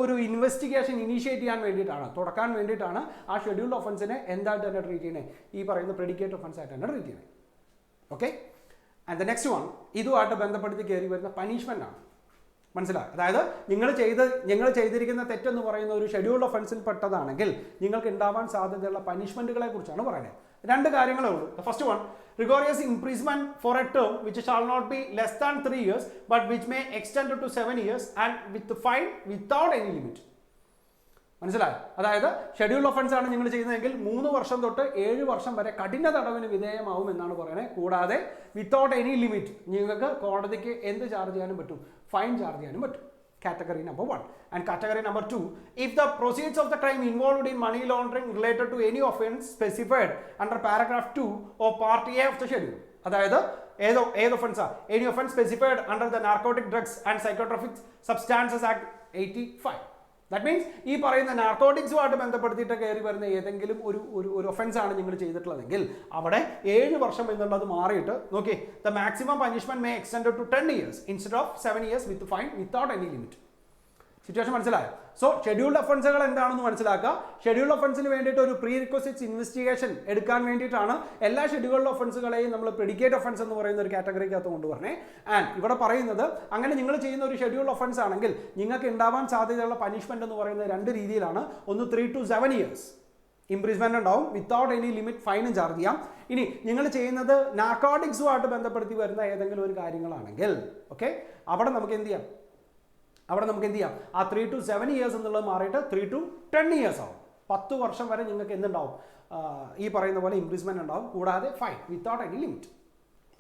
ഒരു ഇൻവെസ്റ്റിഗേഷൻ ഇനീഷ്യേറ്റ് ചെയ്യാൻ വേണ്ടിയിട്ടാണ്, തുടക്കാൻ വേണ്ടിയിട്ടാണ് ആ ഷെഡ്യൂൾഡ് ഒഫൻസിനെ എന്തായിട്ട് തന്നെ ട്രീറ്റ് ചെയ്യുന്നത്? ഈ പറയുന്ന പ്രെഡിക്കേറ്റ് ഒഫൻസ് ആയിട്ട് തന്നെ ട്രീറ്റ് ചെയ്യുന്നത്. Okay, and the next one ഇതുമായിട്ട് ബന്ധപ്പെടുത്തി കയറി വരുന്ന പനിഷ്മെൻ്റ് ആണ്. മനസ്സിലായി? അതായത് നിങ്ങൾ ചെയ്തിരിക്കുന്ന തെറ്റെന്ന് പറയുന്ന ഒരു ഷെഡ്യൂൾഡ് ഒഫൻസിൽ പെട്ടതാണെങ്കിൽ നിങ്ങൾക്ക് ഉണ്ടാവാൻ സാധ്യതയുള്ള പനിഷ്മെൻറ്റുകളെ കുറിച്ചാണ് പറയുന്നത്. 2 കാര്യങ്ങളേ ഉള്ളൂ. The first one, rigorous imprisonment for a term which shall not be less than 3 years but which may extend to 7 years and with fine without any limit. മനസ്സിലായി? അതായത് ഷെഡ്യൂൾഡ് ഒഫൻസ് ആണ് നിങ്ങൾ ചെയ്യുന്നതെങ്കിൽ 3 വർഷം തൊട്ട് 7 വർഷം വരെ കഠിന തടവിന് വിധേയമാവും എന്നാണ് പറയുന്നത്. കൂടാതെ വിത്തൗട്ട് എനി ലിമിറ്റ് നിങ്ങൾക്ക് കോടതിക്ക് എന്ത് ചാർജ് ചെയ്യാനും പറ്റും? ഫൈൻ ചാർജ് ചെയ്യാനും പറ്റും. Category number 1. And category number 2, if the proceeds of the crime involved in money laundering related to any offense specified under paragraph 2 of part A of the schedule. അതായത് ഏത് ഒഫൻസാ? Any offense specified under the Narcotic Drugs and Psychotropic Substances Act 85. That means ഈ പറയുന്ന നാർക്കോട്ടിക്സുമായിട്ട് ബന്ധപ്പെടുത്തിയിട്ട് കയറി വരുന്ന ഏതെങ്കിലും ഒരു offence ആണ് നിങ്ങൾ ചെയ്തിട്ടുള്ളതെങ്കിൽ അവിടെ 7 വർഷം എന്നുള്ളത് മാറിയിട്ട് നോക്കി, the maximum punishment may extend to 10 years instead of 7 years with fine without any limit. Situation മനസ്സിലായോ? സോ ഷെഡ്യൂൾഡ് ഒഫൻസുകൾ എന്താണെന്ന് മനസ്സിലാക്കുക. ഷെഡ്യൂൾഡ് ഒഫൻസിന് വേണ്ടിയിട്ട് ഒരു പ്രീ റിക്വസിറ്റ്സ് ഇൻവെസ്റ്റിഗേഷൻ എടുക്കാൻ വേണ്ടിയിട്ടാണ് എല്ലാ ഷെഡ്യൂൾഡ് ഒഫൻസുകളെയും നമ്മൾ പ്രെഡിക്കേറ്റ് ഒഫൻസ് എന്ന് പറയുന്ന ഒരു കാറ്റഗറിക്കകത്ത് കൊണ്ടുവരണേ. ആൻഡ് ഇവിടെ പറയുന്നത് അങ്ങനെ നിങ്ങൾ ചെയ്യുന്ന ഒരു ഷെഡ്യൂൾഡ് ഒഫൻസ് ആണെങ്കിൽ നിങ്ങൾക്ക് ഉണ്ടാവാൻ സാധ്യതയുള്ള പനിഷ്മെന്റ് എന്ന് പറയുന്നത് 2 രീതിയിലാണ്. ഒന്ന് 3 to 7 years ഇംപ്രിസ്മെന്റ് ഉണ്ടാവും, വിത്തൗട്ട് എനി ലിമിറ്റ് ഫൈനും ചാർജ് ചെയ്യാം. ഇനി നിങ്ങൾ ചെയ്യുന്നത് നാർക്കോട്ടിക്സുമായിട്ട് ബന്ധപ്പെടുത്തി വരുന്ന ഏതെങ്കിലും ഒരു കാര്യങ്ങളാണെങ്കിൽ ഓക്കെ, അവിടെ നമുക്ക് എന്ത് ചെയ്യാം? ആ 3 to 7 years എന്നുള്ളത് മാറിയിട്ട് 3 to 10 years ആവും. 10 വർഷം വരെ നിങ്ങൾക്ക് എന്തുണ്ടാവും? ഈ പറയുന്ന പോലെ ഇംപ്രിസ്മെന്റ് ഉണ്ടാവും, കൂടാതെ fine without any limit.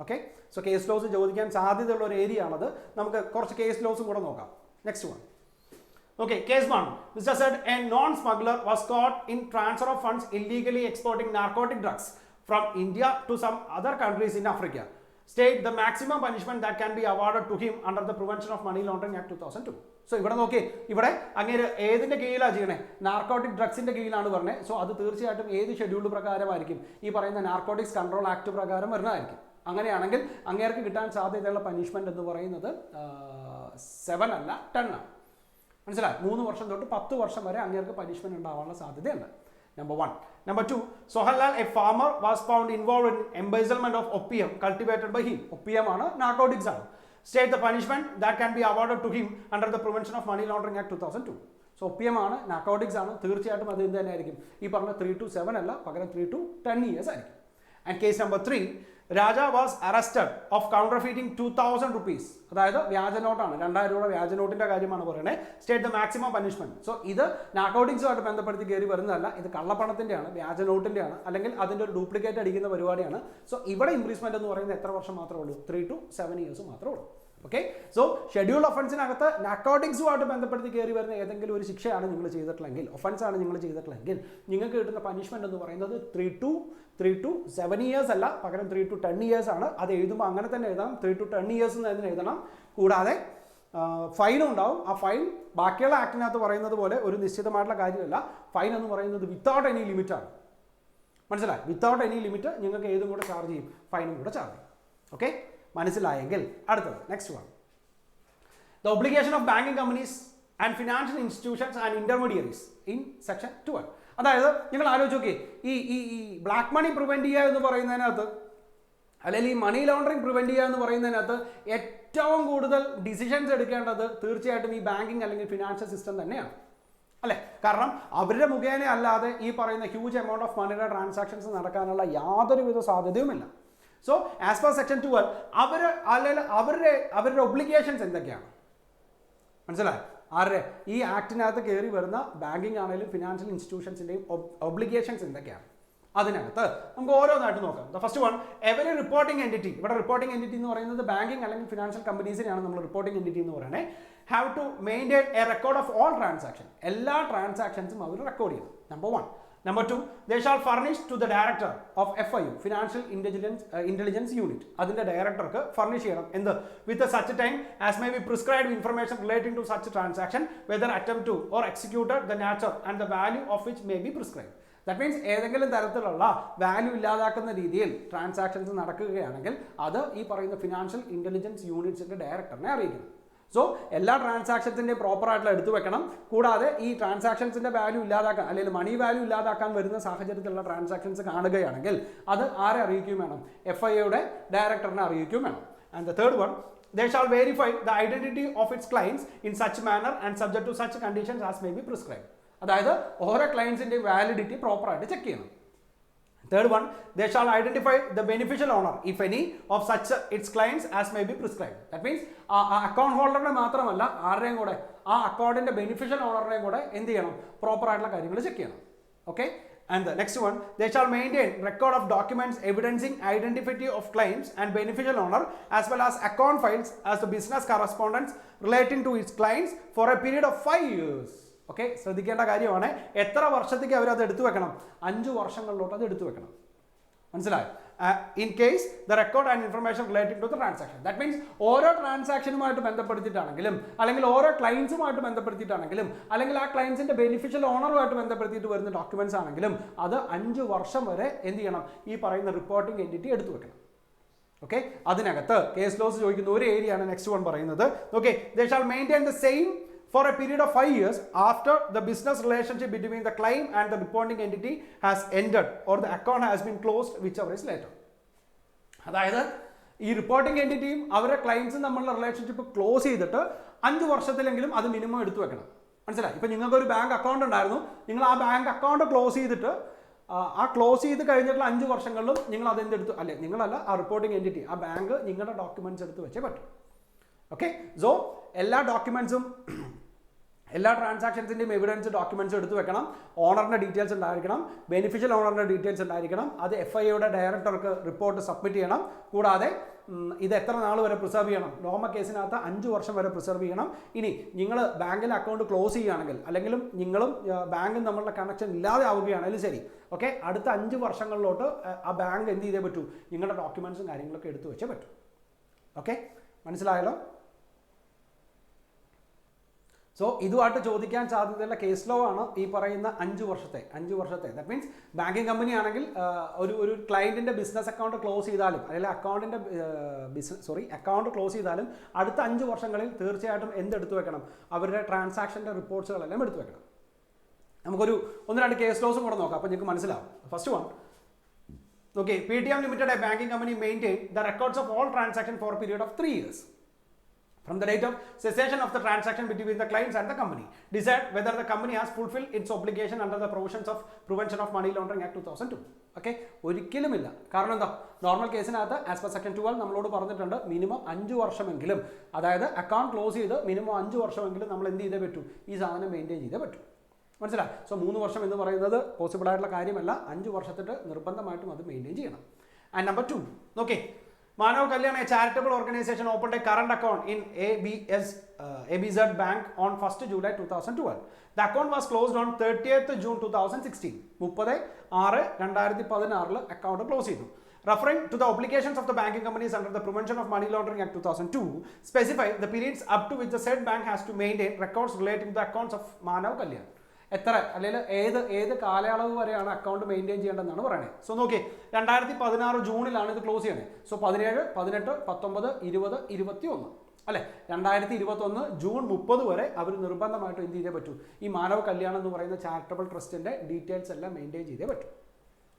Okay, so case loss ചോദിക്കാൻ സാധ്യതയുള്ള ഒരു ഏരിയ ആണത്. നമുക്ക് കുറച്ച് കേസ് ലോസും കൂടെ നോക്കാം. Next one. Okay, case 1. Mr. said a non-smuggler was caught in transfer of funds illegally exporting narcotic drugs from India to some other countries in Africa. state the maximum punishment that can be awarded to him under the Prevention of Money Laundering Act 2002. So ഇവിടെ നോക്കി, ഇവിടെ അങ്ങനെ ഏതിൻ്റെ കീഴിലാണ് ചെയ്യണേ? Narcotic ഡ്രഗ്സിൻ്റെ കീഴിലാണ് പറഞ്ഞത്. So അത് തീർച്ചയായിട്ടും ഏത് ഷെഡ്യൂൾഡ് പ്രകാരമായിരിക്കും? ഈ പറയുന്ന നാർക്കോട്ടിക്സ് കൺട്രോൾ ആക്ട് പ്രകാരം വരുന്നതായിരിക്കും. അങ്ങനെയാണെങ്കിൽ അങ്ങേർക്ക് കിട്ടാൻ സാധ്യതയുള്ള പനിഷ്മെന്റ് എന്ന് പറയുന്നത് 7 അല്ല 10 ആണ്. മനസ്സിലായി? 3 വർഷം തൊട്ട് 10 വർഷം വരെ അങ്ങേർക്ക് പനിഷ്മെന്റ് ഉണ്ടാവാനുള്ള സാധ്യതയുണ്ട്. Number 1. Number 2, Sohanlal, a farmer, was found involved in embezzlement of opium cultivated by him. Opium ആണ്, narcotics ആണ്. State the punishment that can be awarded to him under the Prevention of Money Laundering Act 2002. So opium ആണ്, narcotics ആണ്, തീർച്ചയായിട്ടും അത് എന്ത് തന്നെ ആയിരിക്കും? ഈ പറഞ്ഞ 3 to 7 അല്ല, പകരം 3 to 10 years ആയിരിക്കും. And case number 3, Raja was arrested of counterfeiting 2000 rupees. അതായത് വ്യാജ നോട്ടാണ്, 2000 രൂപ വ്യാജ നോട്ടിന്റെ കാര്യമാണ് പറയുന്നത്. State the maximum punishment. So ഇത് നാർക്കോട്ടിക്സുമായിട്ട് ബന്ധപ്പെടുത്തി കയറി വരുന്നതല്ല, ഇത് കള്ളപ്പണത്തിന്റെയാണ്, വ്യാജ നോട്ടിന്റെയാണ്, അല്ലെങ്കിൽ അതിന്റെ ഒരു ഡ്യൂപ്ലിക്കേറ്റ് അടിക്കുന്ന പരിപാടിയാണ്. സോ ഇവിടെ ഇംപ്രീസ്മെന്റ് എന്ന് പറയുന്നത് എത്ര വർഷം മാത്രമേ ഉള്ളൂ? 3 to 7 years മാത്രമേ ഉള്ളൂ. ഓക്കെ, സോ ഷെഡ്യൂൾഡ് ഒഫൻസിനകത്ത് നാർക്കോട്ടിക്സുമായിട്ട് ബന്ധപ്പെടുത്തി കയറി വരുന്ന ഏതെങ്കിലും ഒരു ശിക്ഷയാണ് നിങ്ങൾ ചെയ്തിട്ടുള്ളെങ്കിൽ, ഒഫൻസാണ് നിങ്ങൾ ചെയ്തിട്ടുള്ളെങ്കിൽ, നിങ്ങൾക്ക് കിട്ടുന്ന പനിഷ്മെന്റ് എന്ന് പറയുന്നത് 3 to 7 years അല്ല, പകരം 3 to 10 years ആണ്. അത് എഴുതുമ്പോൾ അങ്ങനെ തന്നെ എഴുതാം, 3 to 10 years എന്ന് എഴുതണം. കൂടാതെ ഫൈനും ഉണ്ടാവും. ആ ഫൈൻ ബാക്കിയുള്ള ആക്ടിനകത്ത് പറയുന്നത് പോലെ ഒരു നിശ്ചിതമായിട്ടുള്ള കാര്യമല്ല. ഫൈൻ എന്ന് പറയുന്നത് വിത്തൗട്ട് എനി ലിമിറ്റ് ആണ്. മനസ്സിലായി? വിത്തൗട്ട് എനി ലിമിറ്റ് നിങ്ങൾക്ക് ഏതും കൂടെ ചാർജ് ചെയ്യും, ഫൈനും കൂടെ ചാർജ് ചെയ്യും. ഓക്കെ, മനസ്സിലായെങ്കിൽ അടുത്തത് next one. The obligation of banking companies and financial institutions and intermediaries in section 12. അതായത് നിങ്ങൾ ആലോചിച്ച് നോക്കിയേ, ഈ ബ്ലാക്ക് മണി പ്രിവെന്റ് ചെയ്യുക എന്ന് പറയുന്നതിനകത്ത്, അല്ലെങ്കിൽ ഈ മണി ലോണ്ടറിങ് പ്രിവെന്റ് ചെയ്യുക എന്ന് പറയുന്നതിനകത്ത് ഏറ്റവും കൂടുതൽ ഡിസിഷൻസ് എടുക്കേണ്ടത് തീർച്ചയായിട്ടും ഈ ബാങ്കിങ് അല്ലെങ്കിൽ ഫിനാൻഷ്യൽ സിസ്റ്റം തന്നെയാണ്, അല്ലേ? കാരണം അവരുടെ മുഖേന അല്ലാതെ ഈ പറയുന്ന ഹ്യൂജ് എമൗണ്ട് ഓഫ് മണിയുടെ ട്രാൻസാക്ഷൻസ് നടക്കാനുള്ള യാതൊരുവിധ സാധ്യതയുമില്ല. സോ ആസ് പെർ സെക്ഷൻ 12 അവരുടെ ഒബ്ലിഗേഷൻസ് എന്തൊക്കെയാണ്? മനസ്സിലായി? ആരുടെ? ഈ ആക്ടിനകത്ത് കയറി വരുന്ന ബാങ്കിങ് ആണെങ്കിലും ഫിനാൻഷ്യൽ ഇൻസ്റ്റിറ്റ്യൂഷൻസിൻ്റെയും ഒബ്ലിഗേഷൻസ് എന്തൊക്കെയാണ്? അതിനകത്ത് നമുക്ക് ഓരോന്നായിട്ട് നോക്കാം. The first one, every reporting entity. ഇവിടെ റിപ്പോർട്ടിംഗ് എൻറ്റിറ്റി എന്ന് പറയുന്നത് ബാങ്കിങ് അല്ലെങ്കിൽ ഫിനാൻഷ്യൽ കമ്പനീസിനെയാണ് നമ്മൾ റിപ്പോർട്ടിംഗ് എൻറ്റിറ്റി എന്ന് പറയുന്നത്. Have to maintain a record of all transaction. എല്ലാ ട്രാൻസാക്ഷൻസും അവർ റെക്കോർഡ് ചെയ്യണം. Number 1. Number 2, they shall furnish to the director of FIU, Financial Intelligence Unit. അതിൻ്റെ ഡയറക്ടർക്ക് ഫർണിഷ് ചെയ്യണം എന്ത്? വിത്ത് such time as may be prescribed information relating to such transaction, whether attempt to or executed, the nature and the value of which may be prescribed. That means ഏതെങ്കിലും തരത്തിലുള്ള value ഇല്ലാതാക്കുന്ന രീതിയിൽ transactions നടക്കുകയാണെങ്കിൽ അത് ഈ പറയുന്ന ഫിനാൻഷ്യൽ ഇൻ്റലിജൻസ് യൂണിറ്റ്സിൻ്റെ ഡയറക്ടറിനെ അറിയിക്കണം. So എല്ലാ ട്രാൻസാക്ഷൻസിൻ്റെയും പ്രോപ്പറായിട്ടുള്ള എടുത്തു വെക്കണം. കൂടാതെ ഈ ട്രാൻസാക്ഷൻസിൻ്റെ വാല്യൂ ഇല്ലാതാക്കാൻ അല്ലെങ്കിൽ മണി വാല്യൂ ഇല്ലാതാക്കാൻ വരുന്ന സാഹചര്യത്തിലുള്ള ട്രാൻസാക്ഷൻസ് കാണുകയാണെങ്കിൽ അത് ആരെ അറിയിക്കുകയും വേണം? FIUയുടെ ഡയറക്ടറിനെ അറിയിക്കുകയും വേണം. And the third one, they shall verify the identity of its clients in such manner and subject to such conditions as may be prescribed. അതായത് ഓരോ ക്ലയൻസിൻ്റെയും വാലിഡിറ്റി പ്രോപ്പറായിട്ട് ചെക്ക് ചെയ്യണം. Third one, they shall identify the beneficial owner, if any, of such its clients as may be prescribed. That means account ഹോൾഡറിനെ മാത്രമല്ല ആരുടെയും കൂടെ ആ അക്കൗണ്ടിൻ്റെ ബെനിഫിഷ്യൽ ഓണറിനെയും കൂടെ എന്ത് ചെയ്യണം? പ്രോപ്പറായിട്ടുള്ള കാര്യങ്ങൾ ചെക്ക് ചെയ്യണം. Okay, and the next one, they shall maintain record of documents evidencing identity of claims and beneficial owner as well as account files as the business correspondence relating to its clients for a period of 5 years. Okay, ശ്രദ്ധിക്കേണ്ട കാര്യമാണ്. എത്ര വർഷത്തേക്ക് അവരത് എടുത്തു വെക്കണം? 5 വർഷങ്ങളിലോട്ട് അത് എടുത്തു വെക്കണം. മനസ്സിലായി? In case the record and information related to the transaction. That means ഓരോ ട്രാൻസാക്ഷനുമായിട്ട് ബന്ധപ്പെടുത്തിയിട്ടാണെങ്കിലും അല്ലെങ്കിൽ ഓരോ ക്ലയൻസുമായിട്ട് ബന്ധപ്പെടുത്തിയിട്ടാണെങ്കിലും അല്ലെങ്കിൽ ആ ക്ലയൻസിൻ്റെ ബെനിഫിഷ്യൽ ഓണറുമായിട്ട് ബന്ധപ്പെടുത്തിയിട്ട് വരുന്ന ഡോക്യുമെന്റ്സ് ആണെങ്കിലും അത് 5 വർഷം വരെ എന്ത് ചെയ്യണം? ഈ പറയുന്ന റിപ്പോർട്ടിംഗ് എൻറ്റിറ്റി എടുത്തു വെക്കണം. ഓക്കെ, അതിനകത്ത് കേസ് ലോസ് ചോദിക്കുന്ന ഒരു ഏരിയയാണ് നെക്സ്റ്റ് വൺ പറയുന്നത്. Okay, they shall maintain the same for a period of 5 years after the business relationship between the claim and the reporting entity has ended or the account has been closed, whichever is later. അതായത് ഈ reporting എൻറ്റിറ്റിയും അവരുടെ ക്ലയൻസും തമ്മിലുള്ള relationship close ചെയ്തിട്ട് 5 വർഷത്തിലെങ്കിലും അത് minimum എടുത്തു വെക്കണം. മനസ്സിലായി? ഇപ്പം നിങ്ങൾക്കൊരു ബാങ്ക് അക്കൗണ്ട് ഉണ്ടായിരുന്നു, നിങ്ങൾ ആ ബാങ്ക് അക്കൗണ്ട് ക്ലോസ് ചെയ്തിട്ട് ആ ക്ലോസ് ചെയ്ത് കഴിഞ്ഞിട്ടുള്ള 5 വർഷങ്ങളിലും നിങ്ങൾ അതെന്തെടുത്തു അല്ലെ, നിങ്ങളല്ല ആ റിപ്പോർട്ടിംഗ് എൻറ്റിറ്റി, ആ ബാങ്ക് നിങ്ങളുടെ ഡോക്യുമെന്റ്സ് എടുത്ത് വെച്ചേ പറ്റും. ഓക്കെ, സോ എല്ലാ ഡോക്യുമെന്റ്സും എല്ലാ ട്രാൻസാക്ഷൻസിൻ്റെയും എവിഡൻസ് ഡോക്യുമെൻറ്റ്സ് എടുത്തു വെക്കണം. ഓണറിൻ്റെ ഡീറ്റെയിൽസ് ഉണ്ടായിരിക്കണം, ബെനിഫിഷ്യൽ ഓണറിൻ്റെ ഡീറ്റെയിൽസ് ഉണ്ടായിരിക്കണം. അത് FIAയുടെ ഡയറക്ടർക്ക് റിപ്പോർട്ട് സബ്മിറ്റ് ചെയ്യണം. കൂടാതെ ഇത് എത്ര നാൾ വരെ പ്രിസർവ് ചെയ്യണം? നോർമ കേസിനകത്ത് 5 വർഷം വരെ പ്രിസർവ് ചെയ്യണം. ഇനി നിങ്ങൾ ബാങ്കിൽ അക്കൗണ്ട് ക്ലോസ് ചെയ്യുകയാണെങ്കിൽ, അല്ലെങ്കിലും നിങ്ങളും ബാങ്കും തമ്മിലുള്ള കണക്ഷൻ ഇല്ലാതെ ആവുകയാണെങ്കിലും ശരി, ഓക്കെ, അടുത്ത 5 വർഷങ്ങളിലോട്ട് ആ ബാങ്ക് എന്ത് ചെയ്തേ പറ്റൂ? നിങ്ങളുടെ ഡോക്യുമെൻറ്റ്സും കാര്യങ്ങളൊക്കെ എടുത്തു വെച്ചേ പറ്റൂ. ഓക്കെ, മനസ്സിലായല്ലോ? സോ ഇതുമായിട്ട് ചോദിക്കാൻ സാധ്യതയുള്ള കേസ് ലോ ആണ് ഈ പറയുന്ന 5 വർഷത്തെ. ദാറ്റ് മീൻസ് ബാങ്കിങ് കമ്പനി ആണെങ്കിൽ ഒരു ക്ലയൻറ്റിൻ്റെ ബിസിനസ് അക്കൗണ്ട് ക്ലോസ് ചെയ്താലും, അല്ലെങ്കിൽ അക്കൗണ്ട് ക്ലോസ് ചെയ്താലും അടുത്ത 5 വർഷങ്ങളിൽ തീർച്ചയായിട്ടും എന്തെടുത്ത് വെക്കണം? അവരുടെ ട്രാൻസാക്ഷൻ്റെ റിപ്പോർട്ട്സുകളെല്ലാം എടുത്തു വെക്കണം. നമുക്കൊരു 1-2 കേസ് ലോസും കൂടെ നോക്കാം, അപ്പോൾ നിങ്ങൾക്ക് മനസ്സിലാവും. First one, okay, PTM Limited, a banking company, maintain the records of all transactions for a period of 3 years. From the date of cessation of the transaction between the clients and the company, decide whether the company has fulfilled its obligation under the provisions of Prevention of Money Laundering Act 2002. Okay, ഒരിക്കലുമില്ല. കാരണം എന്താ? Normal കേസിനകത്ത് as per section 12 നമ്മളോട് പറഞ്ഞിട്ടുണ്ട് minimum 5 വർഷമെങ്കിലും, അതായത് account close ചെയ്ത് minimum 5 വർഷമെങ്കിലും നമ്മൾ എന്ത് ചെയ്തേ പറ്റൂ? ഈ സാധനം മെയിൻറ്റെയിൻ ചെയ്തേ പറ്റൂ. മനസ്സിലായി? സോ 3 വർഷം എന്ന് പറയുന്നത് പോസിബിൾ ആയിട്ടുള്ള കാര്യമല്ല. 5 വർഷത്തിട്ട് നിർബന്ധമായിട്ടും അത് മെയിൻറ്റെയിൻ ചെയ്യണം. And number 2, okay, Manav Kalyan, a charitable organization, opened a current account in ABZ Bank on 1st July 2012. The account was closed on 30th June 2016. 30/6/2016 account closed. Referring to the obligations of the banking companies under the Prevention of Money Laundering Act 2002, specify the periods up to which the said bank has to maintain records relating to the accounts of Manav Kalyan. എത്ര, അല്ലെങ്കിൽ ഏത് കാലയളവ് വരെയാണ് account maintain ചെയ്യേണ്ടതെന്നാണ് പറയുന്നത്. So നോക്കി, 2016 ജൂണിലാണ് ഇത് close ചെയ്യണത്. So 17, 18, 19, 20, 21 അല്ലേ, 2021 ജൂൺ 30 വരെ അവർ നിർബന്ധമായിട്ട് എന്ത് ചെയ്തേ പറ്റൂ? ഈ മാനവ കല്യാണം എന്ന് പറയുന്ന ചാരിറ്റബിൾ ട്രസ്റ്റിൻ്റെ ഡീറ്റെയിൽസ് എല്ലാം മെയിൻറ്റെയിൻ ചെയ്തേ പറ്റൂ.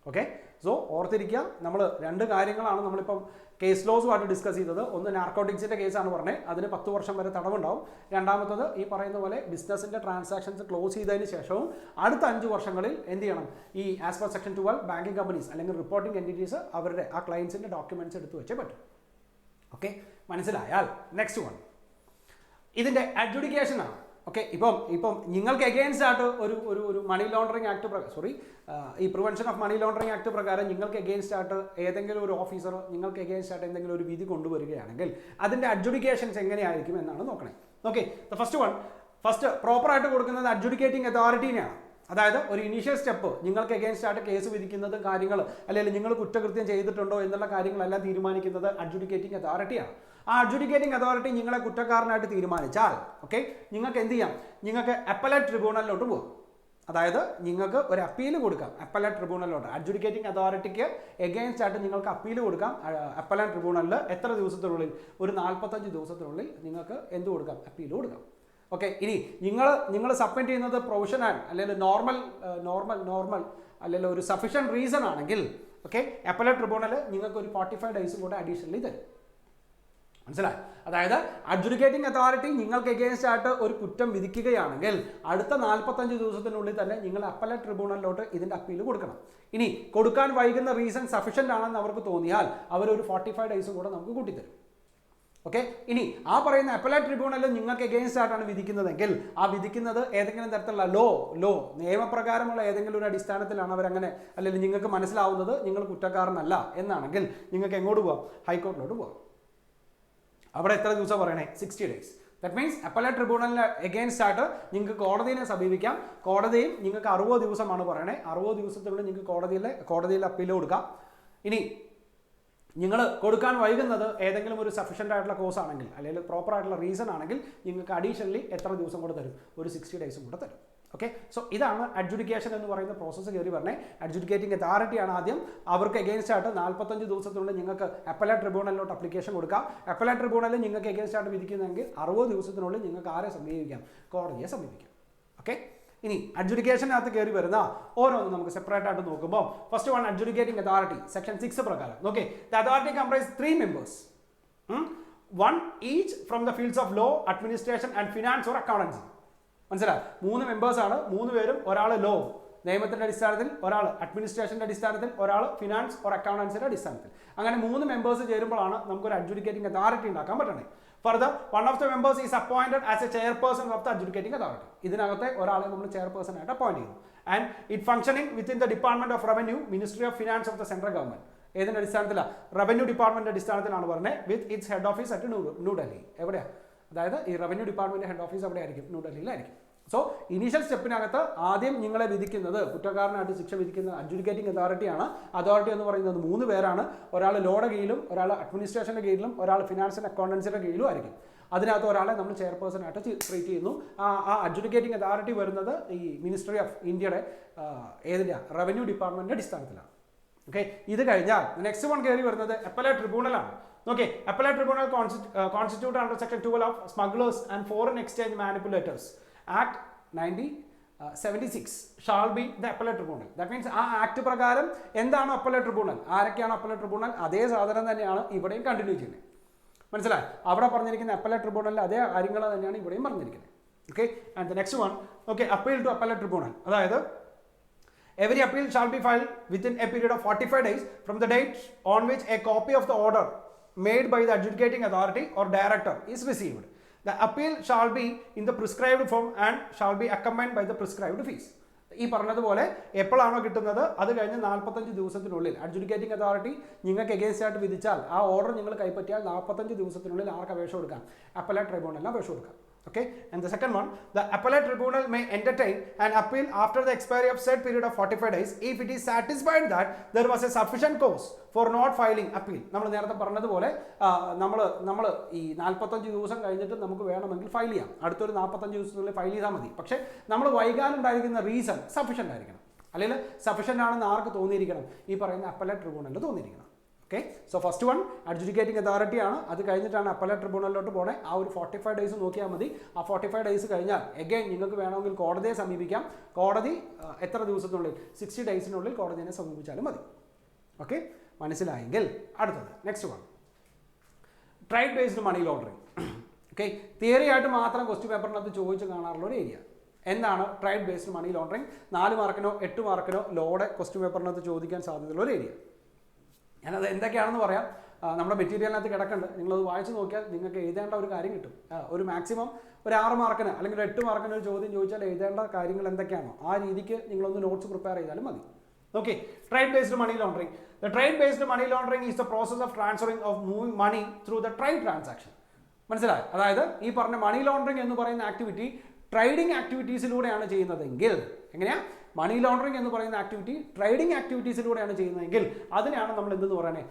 ഓക്കെ, സോ ഓർത്തിരിക്കുക, നമ്മൾ 2 കാര്യങ്ങളാണ് നമ്മളിപ്പം കേസ് ലോസുമായിട്ട് ഡിസ്കസ് ചെയ്തത്. ഒന്ന് നാർക്കോട്ടിക്സിൻ്റെ കേസാണ് പറഞ്ഞത്, അതിന് 10 വർഷം വരെ തടവുണ്ടാവും. രണ്ടാമത്തത് ഈ പറയുന്ന പോലെ ബിസിനസ്സിൻ്റെ ട്രാൻസാക്ഷൻസ് ക്ലോസ് ചെയ്തതിന് ശേഷവും അടുത്ത 5 വർഷങ്ങളിൽ എന്ത് ചെയ്യണം? ഈ as per section 12 banking companies അല്ലെങ്കിൽ റിപ്പോർട്ടിംഗ് എൻറ്റിറ്റീസ് അവരുടെ ആ ക്ലയൻസിൻ്റെ ഡോക്യുമെൻറ്റ്സ് എടുത്ത് വെച്ചേ പറ്റും. ഓക്കെ, മനസ്സിലായാൽ നെക്സ്റ്റ് വൺ ഇതിൻ്റെ അഡ്ജുഡിക്കേഷനാണ്. ഓക്കെ, ഇപ്പം നിങ്ങൾക്ക് എഗെയിൻസ്റ്റ് ആയിട്ട് ഒരു മണി ലോണ്ടറിങ് ആക്ട് ഈ prevention of money laundering act പ്രകാരം നിങ്ങൾക്ക് എഗെയിൻസ്റ്റ് ആയിട്ട് ഏതെങ്കിലും ഒരു ഓഫീസർ നിങ്ങൾക്ക് എഗെയിൻസ്റ്റ് ആയിട്ട് എന്തെങ്കിലും ഒരു വിധി കൊണ്ടുവരികയാണെങ്കിൽ അതിൻ്റെ അഡ്ജുഡിക്കേഷൻസ് എങ്ങനെയായിരിക്കും എന്നാണ് നോക്കണേ. ഓക്കെ, ഫസ്റ്റ് പ്രോപ്പറായിട്ട് കൊടുക്കുന്നത് അഡ്ജുഡിക്കേറ്റിംഗ് അതോറിറ്റീനെയാണ്. അതായത് ഒരു ഇനീഷ്യൽ സ്റ്റെപ്പ് നിങ്ങൾക്ക് എഗെയിൻസ്റ്റ് ആയിട്ട് കേസ് വിധിക്കുന്നത് കാര്യങ്ങൾ, അല്ലെങ്കിൽ നിങ്ങൾ കുറ്റകൃത്യം ചെയ്തിട്ടുണ്ടോ എന്നുള്ള കാര്യങ്ങളെല്ലാം തീരുമാനിക്കുന്നത് അഡ്ജുഡിക്കേറ്റിംഗ് അതോറിറ്റിയാണ്. ആ അഡ്ജുഡിക്കേറ്റിംഗ് അതോറിറ്റി നിങ്ങളെ കുറ്റക്കാരനായിട്ട് തീരുമാനിച്ചാൽ, ഓക്കെ, നിങ്ങൾക്ക് എന്ത് ചെയ്യാം? നിങ്ങൾക്ക് അപ്പലേറ്റ് ട്രിബ്യൂണലിലോട്ട് പോകും. അതായത് നിങ്ങൾക്ക് ഒരു അപ്പീൽ കൊടുക്കാം അപ്പലേറ്റ് ട്രിബ്യൂണലിലോട്ട്. അഡ്ജുഡിക്കേറ്റിംഗ് അതോറിറ്റിക്ക് എഗെയിൻസ്റ്റ് ആയിട്ട് നിങ്ങൾക്ക് അപ്പീൽ കൊടുക്കാം അപ്പലേറ്റ് ട്രിബ്യൂണലിൽ. എത്ര ദിവസത്തിനുള്ളിൽ? ഒരു 45 ദിവസത്തിനുള്ളിൽ നിങ്ങൾക്ക് എന്ത് കൊടുക്കാം? അപ്പീൽ കൊടുക്കാം. ഓക്കെ, ഇനി നിങ്ങൾ സബ്മിറ്റ് ചെയ്യുന്നത് പ്രൊവിഷണൽ അല്ലെങ്കിൽ നോർമൽ അല്ലെങ്കിൽ ഒരു സഫിഷ്യൻറ്റ് റീസൺ ആണെങ്കിൽ, ഓക്കെ, അപ്പലേറ്റ് ട്രിബ്യൂണൽ നിങ്ങൾക്ക് ഒരു 45 ഡേയ്സും കൂടെ അഡീഷണലി തരും. മനസ്സിലായി? അതായത് അഡ്ജുഡിക്കേറ്റിംഗ് അതോറിറ്റി നിങ്ങൾക്ക് എഗെയിൻസ്റ്റ് ആയിട്ട് ഒരു കുറ്റം വിധിക്കുകയാണെങ്കിൽ അടുത്ത 45 ദിവസത്തിനുള്ളിൽ തന്നെ നിങ്ങൾ അപ്പലേറ്റ് ട്രിബ്യൂണലിലോട്ട് ഇതിൻ്റെ അപ്പീൽ കൊടുക്കണം. ഇനി കൊടുക്കാൻ വൈകുന്ന റീസൺ സഫിഷ്യൻ്റ് ആണെന്ന് അവർക്ക് തോന്നിയാൽ അവരൊരു 45 ഡേയ്സും കൂടെ നമുക്ക് കൂട്ടിത്തരും. ഓക്കെ, ഇനി ആ പറയുന്ന അപ്പലേറ്റ് ട്രിബ്യൂണലിൽ നിങ്ങൾക്ക് എഗെയിൻസ്റ്റ് ആയിട്ടാണ് വിധിക്കുന്നതെങ്കിൽ ആ വിധിക്കുന്നത് ഏതെങ്കിലും തരത്തിലുള്ള നിയമപ്രകാരമുള്ള ഏതെങ്കിലും ഒരു അടിസ്ഥാനത്തിലാണ് അവരങ്ങനെ, അല്ലെങ്കിൽ നിങ്ങൾക്ക് മനസ്സിലാവുന്നത് നിങ്ങൾ കുറ്റക്കാരനല്ല എന്നാണെങ്കിൽ നിങ്ങൾക്ക് എങ്ങോട്ട് പോകാം? ഹൈക്കോർട്ടിലോട്ട് പോകാം. അവിടെ എത്ര ദിവസം പറയണേ? 60 ഡേയ്സ്. ദാറ്റ് മീൻസ് അപ്പലേറ്റ് ട്രിബ്യൂണലിന് എഗെയിൻസ്റ്റ് ആയിട്ട് നിങ്ങൾക്ക് കോടതിയെ സമീപിക്കാം. കോടതിയും നിങ്ങൾക്ക് 60 ദിവസമാണ് പറയണേ. 60 ദിവസത്തിനുള്ളിൽ നിങ്ങൾക്ക് കോടതിയിൽ അപ്പീൽ കൊടുക്കാം. ഇനി നിങ്ങൾ കൊടുക്കാൻ വൈകുന്നത് ഏതെങ്കിലും ഒരു സഫിഷ്യൻ്റ് ആയിട്ടുള്ള കോസ് ആണെങ്കിൽ, അല്ലെങ്കിൽ പ്രോപ്പർ ആയിട്ടുള്ള റീസൺ ആണെങ്കിൽ നിങ്ങൾക്ക് അഡീഷണലി എത്ര ദിവസം കൂടെ തരും? ഒരു 60 ഡേയ്സും കൂടെ തരും. ഓക്കെ, സോ ഇതാണ് അഡ്ജുഡിക്കേഷൻ എന്ന് പറയുന്ന പ്രോസസ്സ് കയറി പറഞ്ഞേ. അഡ്ജുഡിക്കേറ്റിംഗ് അതോറിറ്റിയാണ് ആദ്യം. അവർക്ക് എഗെയിൻസ്റ്റ് ആയിട്ട് 45 ദിവസത്തിനുള്ളിൽ നിങ്ങൾക്ക് അപ്പലേറ്റ് ട്രിബ്യൂണലിലോട്ട് അപ്ലിക്കേഷൻ കൊടുക്കാം. അപ്പലേറ്റ് ട്രിബ്യൂണലിൽ നിങ്ങൾക്ക് എഗെയിൻസ്റ്റ് ആയിട്ട് വിധിക്കുന്നതെങ്കിൽ 60 ദിവസത്തിനുള്ളിൽ നിങ്ങൾക്ക് ആരെ സമീപിക്കാം? കോടതിയെ സമീപിക്കാം. ഓക്കെ, ഇനി അഡ്ജുഡിക്കേഷനകത്ത് കയറി വരുന്ന ഓരോന്നും നമുക്ക് സെപ്പറേറ്റ് ആയിട്ട് നോക്കുമ്പോൾ first one adjudicating authority section 6 പ്രകാരം. Okay, the authority comprise 3 members, 1 each from the fields of law, administration and finance or accountancy. മനസ്സിലായി? 3 മെമ്പേഴ്സാണ്. 3 പേരും, ഒരാൾ ലോ, നിയമത്തിൻ്റെ അടിസ്ഥാനത്തിൽ, ഒരാൾ അഡ്മിനിസ്ട്രേഷൻ്റെ അടിസ്ഥാനത്തിൽ, ഒരാൾ ഫിനാൻസ് ഓർ അക്കൗണ്ടൻസിൻ്റെ അടിസ്ഥാനത്തിൽ. അങ്ങനെ 3 മെമ്പേഴ്സ് ചേരുമ്പോഴാണ് നമുക്കൊരു അഡ്ജുഡിക്കേറ്റിംഗ് അതോറിറ്റി ഉണ്ടാക്കാൻ പറ്റണേ. Further, one of the members is appointed as a chairperson of the adjudicating authority. ഇതിനകത്തെ ഒരാളെ നമ്മൾ ചെയർപേഴ്സൺ ആയിട്ട് അപ്പോയിന്റ് ചെയ്യുന്നു. And it functioning within the department of revenue, ministry of finance of the central government. ഏതിന്റെ അടിസ്ഥാനത്തിലാണ്? Revenue department അടിസ്ഥാനത്തിലാണ് പറഞ്ഞത്. With its head office at New Delhi. എവിടെയാണ്? അതായത് ഈ റവന്യൂ ഡിപ്പാർട്ട്മെന്റ് ഹെഡ് ഓഫീസ് എവിടെ ആയിരിക്കും? ന്യൂഡൽഹിയിലായിരിക്കും. സോ ഇനീഷ്യൽ സ്റ്റെപ്പിനകത്ത് ആദ്യം നിങ്ങളെ വിധിക്കുന്നത്, കുറ്റക്കാരനായിട്ട് ശിക്ഷ വിധിക്കുന്ന അഡ്ജുഡിക്കേറ്റിംഗ് അതോറിറ്റിയാണ്. അതോറിറ്റി എന്ന് പറയുന്നത് 3 പേരാണ്. ഒരാൾ ലോയുടെ കീഴിലും, ഒരാൾ അഡ്മിനിസ്ട്രേഷൻ്റെ കീഴിലും, ഒരാൾ ഫിനാൻസ് ആൻഡ് അക്കൗണ്ടൻസിൻ്റെ കീഴിലും ആയിരിക്കും. അതിനകത്ത് ഒരാളെ നമ്മൾ ചെയർപേഴ്സൺ ആയിട്ട് ട്രീറ്റ് ചെയ്യുന്നു. ആ അഡ്ജുഡിക്കേറ്റിംഗ് അതോറിറ്റി വരുന്നത് ഈ മിനിസ്ട്രി ഓഫ് ഇന്ത്യയുടെ ഏതിൻ്റെ? റവന്യൂ ഡിപ്പാർട്ട്മെന്റിന്റെ അടിസ്ഥാനത്തിലാണ്. ഓക്കെ, ഇത് കഴിഞ്ഞാൽ നെക്സ്റ്റ് വൺ കയറി വരുന്നത് അപ്പലേറ്റ് ട്രിബ്യൂണലാണ്. Okay, appellate tribunal constitute under section 12 of smugglers and foreign exchange manipulators act 1976 shall be the appellate tribunal. That means ആ ആക്ട് പ്രകാരം എന്താണ് അപ്പലേറ്റ് ട്രിബ്യൂണൽ, ആരൊക്കെയാണ് അപ്പലേറ്റ് ട്രിബ്യൂണൽ, അതേ സാധനം തന്നെയാണ് ഇവിടെയും കണ്ടിന്യൂ ചെയ്യുന്നത്. മനസ്സിലായി? അവിടെ പറഞ്ഞിരിക്കുന്ന അപ്പലേറ്റ് ട്രിബ്യൂണലിൽ അതേ കാര്യങ്ങൾ തന്നെയാണ് ഇവിടെയും പറഞ്ഞിരിക്കുന്നത്. Okay, and the next one, okay, appeal to appellate tribunal. അതായത് every appeal shall be filed within a period of 45 days from the date on which a copy of the order made by the adjudicating authority or director is received. The appeal shall be in the prescribed form and shall be accompanied by the prescribed fees. ഈ പറഞ്ഞതുപോലെ എപ്പോഴാണോ കിട്ടുന്നത് അത് കഴിഞ്ഞ് 45 ദിവസത്തിനുള്ളിൽ adjudicating authority നിങ്ങൾക്ക് against ആയിട്ട് വിധിച്ചാൽ, ആ ഓർഡർ നിങ്ങൾ കൈപ്പറ്റിയാൽ 45 ദിവസത്തിനുള്ളിൽ ആർക്ക് അപേക്ഷ കൊടുക്കാം? അപ്പലേറ്റ് ട്രിബ്യൂണലിന് അപേക്ഷ കൊടുക്കാം. Okay, and the second one, the appellate tribunal may entertain an appeal after the expiry of said period of 45 days if it is satisfied that there was a sufficient cause for not filing appeal. നമ്മൾ നേരത്തെ പറഞ്ഞതുപോലെ നമ്മൾ ഈ 45 ദിവസം കഴിഞ്ഞിട്ട് നമുക്ക് വേണമെങ്കിൽ file ചെയ്യാം. അടുത്തൊരു 45 ദിവസത്തിനുള്ളിൽ ഫയൽ ചെയ്താൽ മതി. പക്ഷേ നമ്മൾ വൈകാനുണ്ടായിരിക്കുന്ന റീസൺ സഫിഷ്യൻ്റ് ആയിരിക്കണം. അല്ലെങ്കിൽ സഫിഷ്യൻ്റ് ആണെന്ന് ആർക്ക് തോന്നിയിരിക്കണം? ഈ പറയുന്ന അപ്പലേറ്റ് ട്രിബ്യൂണലിൽ തോന്നിയിരിക്കണം. Okay, so first one adjudicating അതോറിറ്റിയാണ്. അത് കഴിഞ്ഞിട്ടാണ് അപ്പലേറ്റ് ട്രിബ്യൂണലിലോട്ട് പോകണേ. ആ ഒരു 45 ഡേയ്സ് നോക്കിയാൽ മതി. ആ 45 ഡേയ്സ് കഴിഞ്ഞാൽ എഗെയിൻ നിങ്ങൾക്ക് വേണമെങ്കിൽ കോടതിയെ സമീപിക്കാം. കോടതി എത്ര ദിവസത്തിനുള്ളിൽ? 60 ഡേയ്സിനുള്ളിൽ കോടതിയെ സമീപിച്ചാലും മതി. ഓക്കെ, മനസ്സിലായെങ്കിൽ അടുത്തത് next one, trade based money laundering. Okay, theory ആയിട്ട് മാത്രം ക്വസ്റ്റ്യൻ പേപ്പറിനകത്ത് ചോദിച്ച് കാണാറുള്ള ഒരു ഏരിയ. എന്താണ് ട്രൈഡ് ബേസ്ഡ് മണി ലോണ്ടറിങ്? 4 മാർക്കിനോ 8 മാർക്കിനോ ലോയുടെ ക്വസ്റ്റ്യൻ പേപ്പറിനകത്ത് ചോദിക്കാൻ സാധ്യതയുള്ള ഒരു ഏരിയ. ഞാനത് എന്തൊക്കെയാണെന്ന് പറയാം. നമ്മുടെ മെറ്റീരിയലിനകത്ത് കിടക്കുന്നുണ്ട്. നിങ്ങളത് വായിച്ച് നോക്കിയാൽ നിങ്ങൾക്ക് എഴുതേണ്ട ഒരു കാര്യം കിട്ടും. ഒരു മാക്സിമം ഒരു 6 മാർക്കിന് അല്ലെങ്കിൽ ഒരു 8 മാർക്കിന് ഒരു ചോദ്യം ചോദിച്ചാൽ എഴുതേണ്ട കാര്യങ്ങൾ എന്തൊക്കെയാണോ ആ രീതിക്ക് നിങ്ങളൊന്ന് നോട്ട്സ് പ്രിപ്പയർ ചെയ്താലും മതി. Okay, trade based money laundering. The trade based money laundering is the process of transferring of moving money through the trade transaction. മനസ്സിലായി? അതായത് ഈ പറഞ്ഞ മണി ലോണ്ടറിങ് എന്ന് പറയുന്ന ആക്ടിവിറ്റി ട്രേഡിംഗ് ആക്ടിവിറ്റീസിലൂടെയാണ് ചെയ്യുന്നതെങ്കിൽ, എങ്ങനെയാ? മണി ലോണ്ടറിംഗ് എന്ന് പറയുന്ന ആക്ടിവിറ്റി ട്രേഡിംഗ് ആക്ടിവിറ്റീസിലൂടെയാണ് ചെയ്യുന്നതെങ്കിൽ അതിനെയാണ് നമ്മൾ എന്തെന്ന് പറയുന്നത്?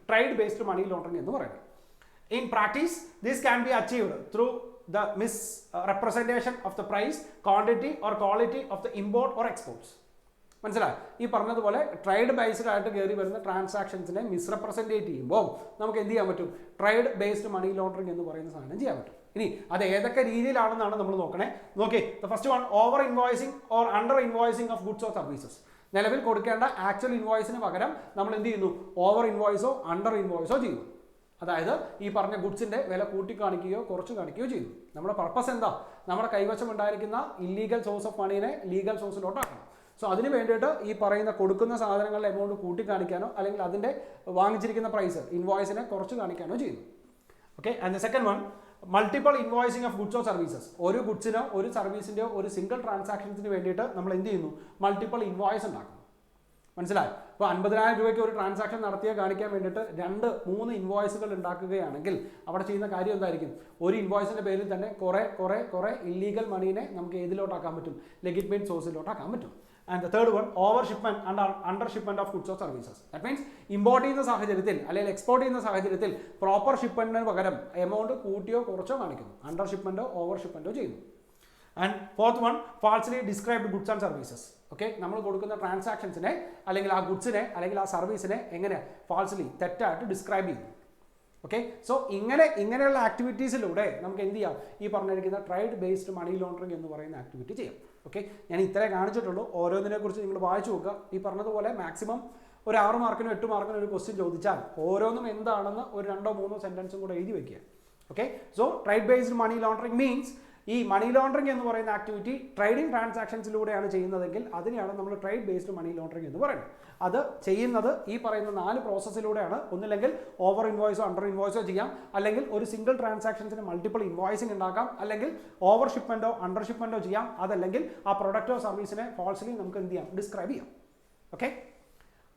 ട്രേഡ് ബേസ്ഡ് മണി ലോണ്ടറിംഗ് എന്ന് പറയുന്നത്. In practice this can be achieved through the misrepresentation of the price, quantity or quality of the import or exports. മനസ്സിലായി? ഈ പറഞ്ഞതുപോലെ ട്രേഡ് ബേസ്ഡ് ആയിട്ട് കയറി വരുന്ന ട്രാൻസാക്ഷൻസിനെ മിസ്റെപ്രസെൻറ്റേറ്റ് ചെയ്യുമ്പോൾ നമുക്ക് എന്ത് ചെയ്യാൻ പറ്റും? ട്രേഡ് ബേസ്ഡ് മണി ലോണ്ടറിംഗ് എന്ന് പറയുന്ന സാധനം ചെയ്യാൻ പറ്റും. ഇനി അത് ഏതൊക്കെ രീതിയിലാണെന്നാണ് നമ്മൾ നോക്കണേ. നോക്കി, the first one, over invoicing or under invoicing of goods or services. നിലവിൽ കൊടുക്കേണ്ട ആക്ച്വൽ ഇൻവോയ്സിന് പകരം നമ്മൾ എന്ത് ചെയ്യുന്നു? ഓവർ ഇൻവോയ്സോ അണ്ടർ ഇൻവോയ്സോ ചെയ്യുന്നു. അതായത് ഈ പറഞ്ഞ ഗുഡ്സിൻ്റെ വില കൂട്ടി കാണിക്കുകയോ കുറച്ച് കാണിക്കുകയോ ചെയ്യുന്നു. നമ്മുടെ പർപ്പസ് എന്താ? നമ്മുടെ കൈവശം ഉണ്ടായിരിക്കുന്ന ഇല്ലീഗൽ സോഴ്സ് ഓഫ് മണീനെ ലീഗൽ സോഴ്സിലോട്ടാക്കണം. സോ അതിന് വേണ്ടിയിട്ട് ഈ പറയുന്ന കൊടുക്കുന്ന സാധനങ്ങളുടെ എമൗണ്ട് കൂട്ടി കാണിക്കാനോ അല്ലെങ്കിൽ അതിൻ്റെ വാങ്ങിച്ചിരിക്കുന്ന പ്രൈസ് ഇൻവോയ്സിനെ കുറച്ച് കാണിക്കാനോ ചെയ്യുന്നു. Okay, and the second one, multiple invoicing of goods or services. ഒരു ഗുഡ്സിനോ ഒരു സർവീസിൻ്റെയോ ഒരു സിംഗിൾ ട്രാൻസാക്ഷൻസിന് വേണ്ടിയിട്ട് നമ്മൾ എന്ത് ചെയ്യുന്നു? മൾട്ടിപ്പിൾ ഇൻവോയ്സ് ഉണ്ടാക്കുന്നു. മനസ്സിലായി? ഇപ്പോൾ 50,000 രൂപയ്ക്ക് ഒരു ട്രാൻസാക്ഷൻ നടത്തിയ കാണിക്കാൻ വേണ്ടിയിട്ട് 2-3 ഇൻവോയ്സുകൾ ഉണ്ടാക്കുകയാണെങ്കിൽ അവിടെ ചെയ്യുന്ന കാര്യം എന്തായിരിക്കും? ഒരു ഇൻവോയ്സിൻ്റെ പേരിൽ തന്നെ കുറേ ഇല്ലീഗൽ മണീനെ നമുക്ക് ഏതിലോട്ടാക്കാൻ പറ്റും? ലെജിറ്റിമേറ്റ് സോഴ്സിലോട്ടാക്കാൻ പറ്റും. And the third one, over shipment and under shipment of goods or services. That means import ചെയ്യുന്ന സാഹചര്യത്തിൽ അല്ലെങ്കിൽ എക്സ്പോർട്ട് ചെയ്യുന്ന സാഹചര്യത്തിൽ പ്രോപ്പർ ഷിപ്മെന്റിന് പകരം എമൗണ്ട് കൂട്ടിയോ കുറച്ചോ കാണിക്കുന്നു. അണ്ടർ ഷിപ്മെന്റോ ഓവർ ഷിപ്മെന്റോ ചെയ്യുന്നു. And fourth one, falsely described goods and services. Okay, നമ്മൾ കൊടുക്കുന്ന ട്രാൻസാക്ഷൻസിനെ അല്ലെങ്കിൽ ആ ഗുഡ്സിനെ അല്ലെങ്കിൽ ആ സർവീസിനെ എങ്ങനെ ഫാൾസ്ലി തെറ്റായിട്ട് ഡിസ്ക്രൈബ് ചെയ്യുന്നു. ഓക്കെ, സോ ഇങ്ങനെയുള്ള ആക്ടിവിറ്റീസിലൂടെ നമുക്ക് എന്ത് ചെയ്യാം? ഈ പറഞ്ഞിരിക്കുന്ന ട്രേഡ് ബേസ്ഡ് മണി ലോണ്ടറിംഗ് എന്ന് പറയുന്ന ആക്ടിവിറ്റി ചെയ്യാം. ഓക്കെ, ഞാൻ ഇത്രേ കാണിച്ചിട്ടുള്ളൂ. ഓരോന്നിനെ കുറിച്ച് നിങ്ങൾ വായിച്ചു നോക്കുക. ഈ പറഞ്ഞതുപോലെ മാക്സിമം ഒരു 6 മാർക്കിനോ 8 മാർക്കിനോ ഒരു ക്വസ്റ്റ്യൻ ചോദിച്ചാൽ ഓരോന്നും എന്താണെന്ന് ഒരു 2-3 സെൻറ്റൻസും കൂടെ എഴുതി വയ്ക്കുക. Okay, so trade based money laundering means ഈ മണി ലോണ്ടറിങ് എന്ന് പറയുന്ന ആക്ടിവിറ്റി ട്രേഡിംഗ് ട്രാൻസാക്ഷൻസിലൂടെയാണ് ചെയ്യുന്നതെങ്കിൽ അതിനെയാണ് നമ്മൾ ട്രേഡ് ബേസ്ഡ് മണി ലോണ്ടറിങ് എന്ന് പറയുന്നത്. അത് ചെയ്യുന്നത് ഈ പറയുന്ന 4 പ്രോസസ്സിലൂടെയാണ്. ഒന്നില്ലെങ്കിൽ ഓവർ ഇൻവോയ്സോ അണ്ടർ ഇൻവോയ്സോ ചെയ്യാം, അല്ലെങ്കിൽ ഒരു സിംഗിൾ ട്രാൻസാക്ഷൻസിന് മൾട്ടിപ്പിൾ ഇൻവോയ്സിംഗ് ഉണ്ടാക്കാം, അല്ലെങ്കിൽ ഓവർ ഷിപ്മെൻറ്റോ അണ്ടർ ഷിപ്മെൻറ്റോ ചെയ്യാം, അതല്ലെങ്കിൽ ആ പ്രൊഡക്റ്റോ സർവീസിനെ ഫാൾസ്ലി നമുക്ക് എന്ത് ചെയ്യാം, ഡിസ്ക്രൈബ് ചെയ്യാം. ഓക്കെ,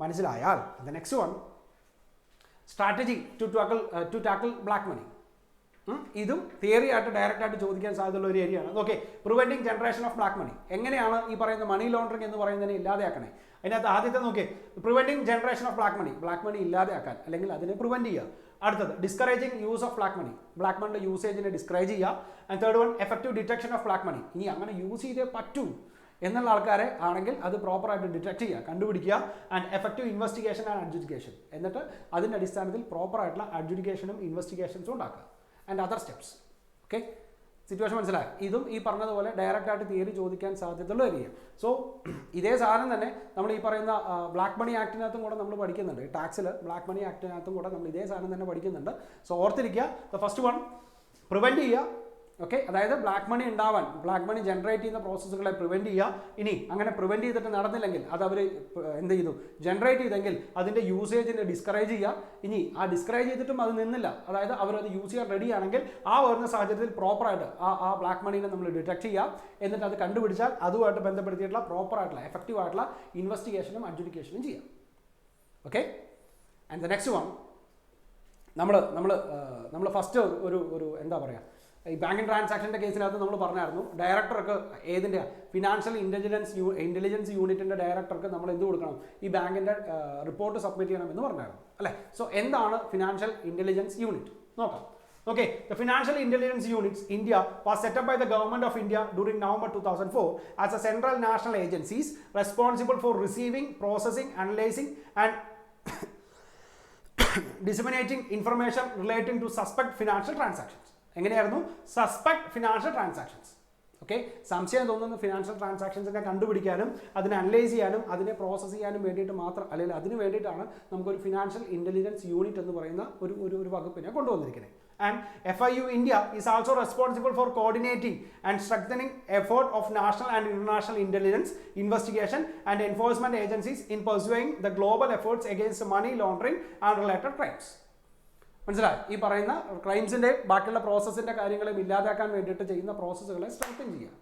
മനസ്സിലായാൽ the next one, strategy to tackle black money. ഇതും തിയറി ആയിട്ട് ഡയറക്റ്റ് ആയിട്ട് ചോദിക്കാൻ സാധ്യതയുള്ള ഒരു ഏരിയയാണ്. Okay, preventing generation of black money. എങ്ങനെയാണ് ഈ പറയുന്ന മണി ലോണ്ടറിംഗ് എന്ന് പറയുന്നതിനെ ഇല്ലാതെയാക്കണേ? അതിനകത്ത് ആദ്യത്തെ നോക്കിയേ, preventing generation of black money ഇല്ലാതെയാക്കാൻ അല്ലെങ്കിൽ അതിനെ പ്രിവെന്റ് ചെയ്യുക. അടുത്തത് ഡിസ്കറേജിങ് യൂസ് ഓഫ് ബ്ലാക്ക് മണിയുടെ യൂസേജിനെ ഡിസ്കറേജ് ചെയ്യുക. And third one, effective detection of black money. ഇനി അങ്ങനെ യൂസ് ചെയ്തേ പറ്റൂ എന്നുള്ള ആൾക്കാരെ ആണെങ്കിൽ അത് പ്രോപ്പറായിട്ട് ഡിറ്റക്ട് ചെയ്യുക, കണ്ടുപിടിക്കുക. And effective investigation and adjudication, എന്നിട്ട് അതിൻ്റെ അടിസ്ഥാനത്തിൽ പ്രോപ്പറായിട്ടുള്ള അഡ്ജുഡിക്കേഷനും ഇൻവെസ്റ്റിഗേഷൻസും ഉണ്ടാക്കുക. And other steps. Okay, situation മനസ്സിലായി? ഇതും ഈ പറഞ്ഞതുപോലെ ഡയറക്റ്റ് ആയിട്ട് തിയറി ചോദിക്കാൻ സാധ്യതയുള്ള ഏരിയ. സോ ഇതേ സാധനം തന്നെ നമ്മൾ ഈ പറയുന്ന ബ്ലാക്ക് മണി ആക്ടിനകത്തും കൂടെ നമ്മൾ പഠിക്കുന്നുണ്ട്. ടാക്സിൽ ബ്ലാക്ക് മണി ആക്ടിനകത്തും കൂടെ നമ്മൾ ഇതേ സാധനം തന്നെ പഠിക്കുന്നുണ്ട്. സോ ഓർത്തിരിക്കുക, ദ ഫസ്റ്റ് വൺ പ്രിവെൻറ്റ് ചെയ്യുക. ഓക്കെ, അതായത് ബ്ലാക്ക് മണി ഉണ്ടാവാൻ, ബ്ലാക്ക് മണി ജനറേറ്റ് ചെയ്യുന്ന പ്രോസസ്സുകളെ പ്രിവെൻറ്റ് ചെയ്യുക. ഇനി അങ്ങനെ പ്രിവെൻറ്റ് ചെയ്തിട്ട് നടന്നില്ലെങ്കിൽ അത് അവർ എന്ത് ചെയ്തു, ജനറേറ്റ് ചെയ്തെങ്കിൽ അതിൻ്റെ യൂസേജിനെ ഡിസ്കറേജ് ചെയ്യുക. ഇനി ആ ഡിസ്കറേജ് ചെയ്തിട്ടും അത് നിന്നില്ല, അതായത് അവരത് യൂസ് ചെയ്യാൻ റെഡി ആണെങ്കിൽ ആ വരുന്ന സാഹചര്യത്തിൽ പ്രോപ്പറായിട്ട് ആ ബ്ലാക്ക് മണീനെ നമ്മൾ ഡിറ്റക്ട് ചെയ്യുക. എന്നിട്ട് അത് കണ്ടുപിടിച്ചാൽ അതുമായിട്ട് ബന്ധപ്പെടുത്തിയിട്ടുള്ള പ്രോപ്പറായിട്ടുള്ള എഫക്റ്റീവ് ആയിട്ടുള്ള ഇൻവെസ്റ്റിഗേഷനും അഡ്ജുഡിക്കേഷനും ചെയ്യാം. Okay, and the next one, നമ്മൾ ഫസ്റ്റ് ഒരു എന്താ പറയുക, ഈ ബാങ്കിങ് ട്രാൻസാക്ഷൻ്റെ കേസിനകത്ത് നമ്മൾ പറഞ്ഞായിരുന്നു, ഡയറക്ടർക്ക് ഏതിൻ്റെ ഫിനാൻഷ്യൽ ഇൻ്റലിജൻസ് യൂണിറ്റിൻ്റെ ഡയറക്ടർക്ക് നമ്മൾ എന്ത് കൊടുക്കണം, ഈ ബാങ്കിൻ്റെ റിപ്പോർട്ട് സബ്മിറ്റ് ചെയ്യണം എന്ന് പറഞ്ഞായിരുന്നു അല്ലേ. സോ എന്താണ് ഫിനാൻഷ്യൽ ഇൻ്റലിജൻസ് യൂണിറ്റ് നോക്കാം. Okay, the Financial Intelligence Units India was set up by the Government of India during November 2004 as a central national agencies responsible for receiving, processing, analyzing and disseminating information relating to suspect financial transactions. എങ്ങനെയായിരുന്നു? Suspect financial transactions. Okay, സംശയം തോന്നുന്ന financial ട്രാൻസാക്ഷൻസിനെ കണ്ടുപിടിക്കാനും അതിനെ analyse ചെയ്യാനും അതിനെ process ചെയ്യാനും വേണ്ടിയിട്ട് മാത്രം, അല്ലെങ്കിൽ അതിന് വേണ്ടിയിട്ടാണ് നമുക്കൊരു ഫിനാൻഷ്യൽ ഇൻ്റലിജൻസ് യൂണിറ്റ് എന്ന് പറയുന്ന ഒരു വകുപ്പിനെ കൊണ്ടുവന്നിരിക്കുന്നത്. And FIU India is also responsible for coordinating and strengthening effort of national and international intelligence, investigation and enforcement agencies in pursuing the global efforts against money laundering and related crimes. മനസ്സിലായി? ഈ പറയുന്ന ക്രൈംസിൻ്റെ ബാക്കിയുള്ള പ്രോസസ്സിൻ്റെ കാര്യങ്ങളും ഇല്ലാതാക്കാൻ വേണ്ടിയിട്ട് ചെയ്യുന്ന പ്രോസസ്സുകളെ strengthen ചെയ്യുക.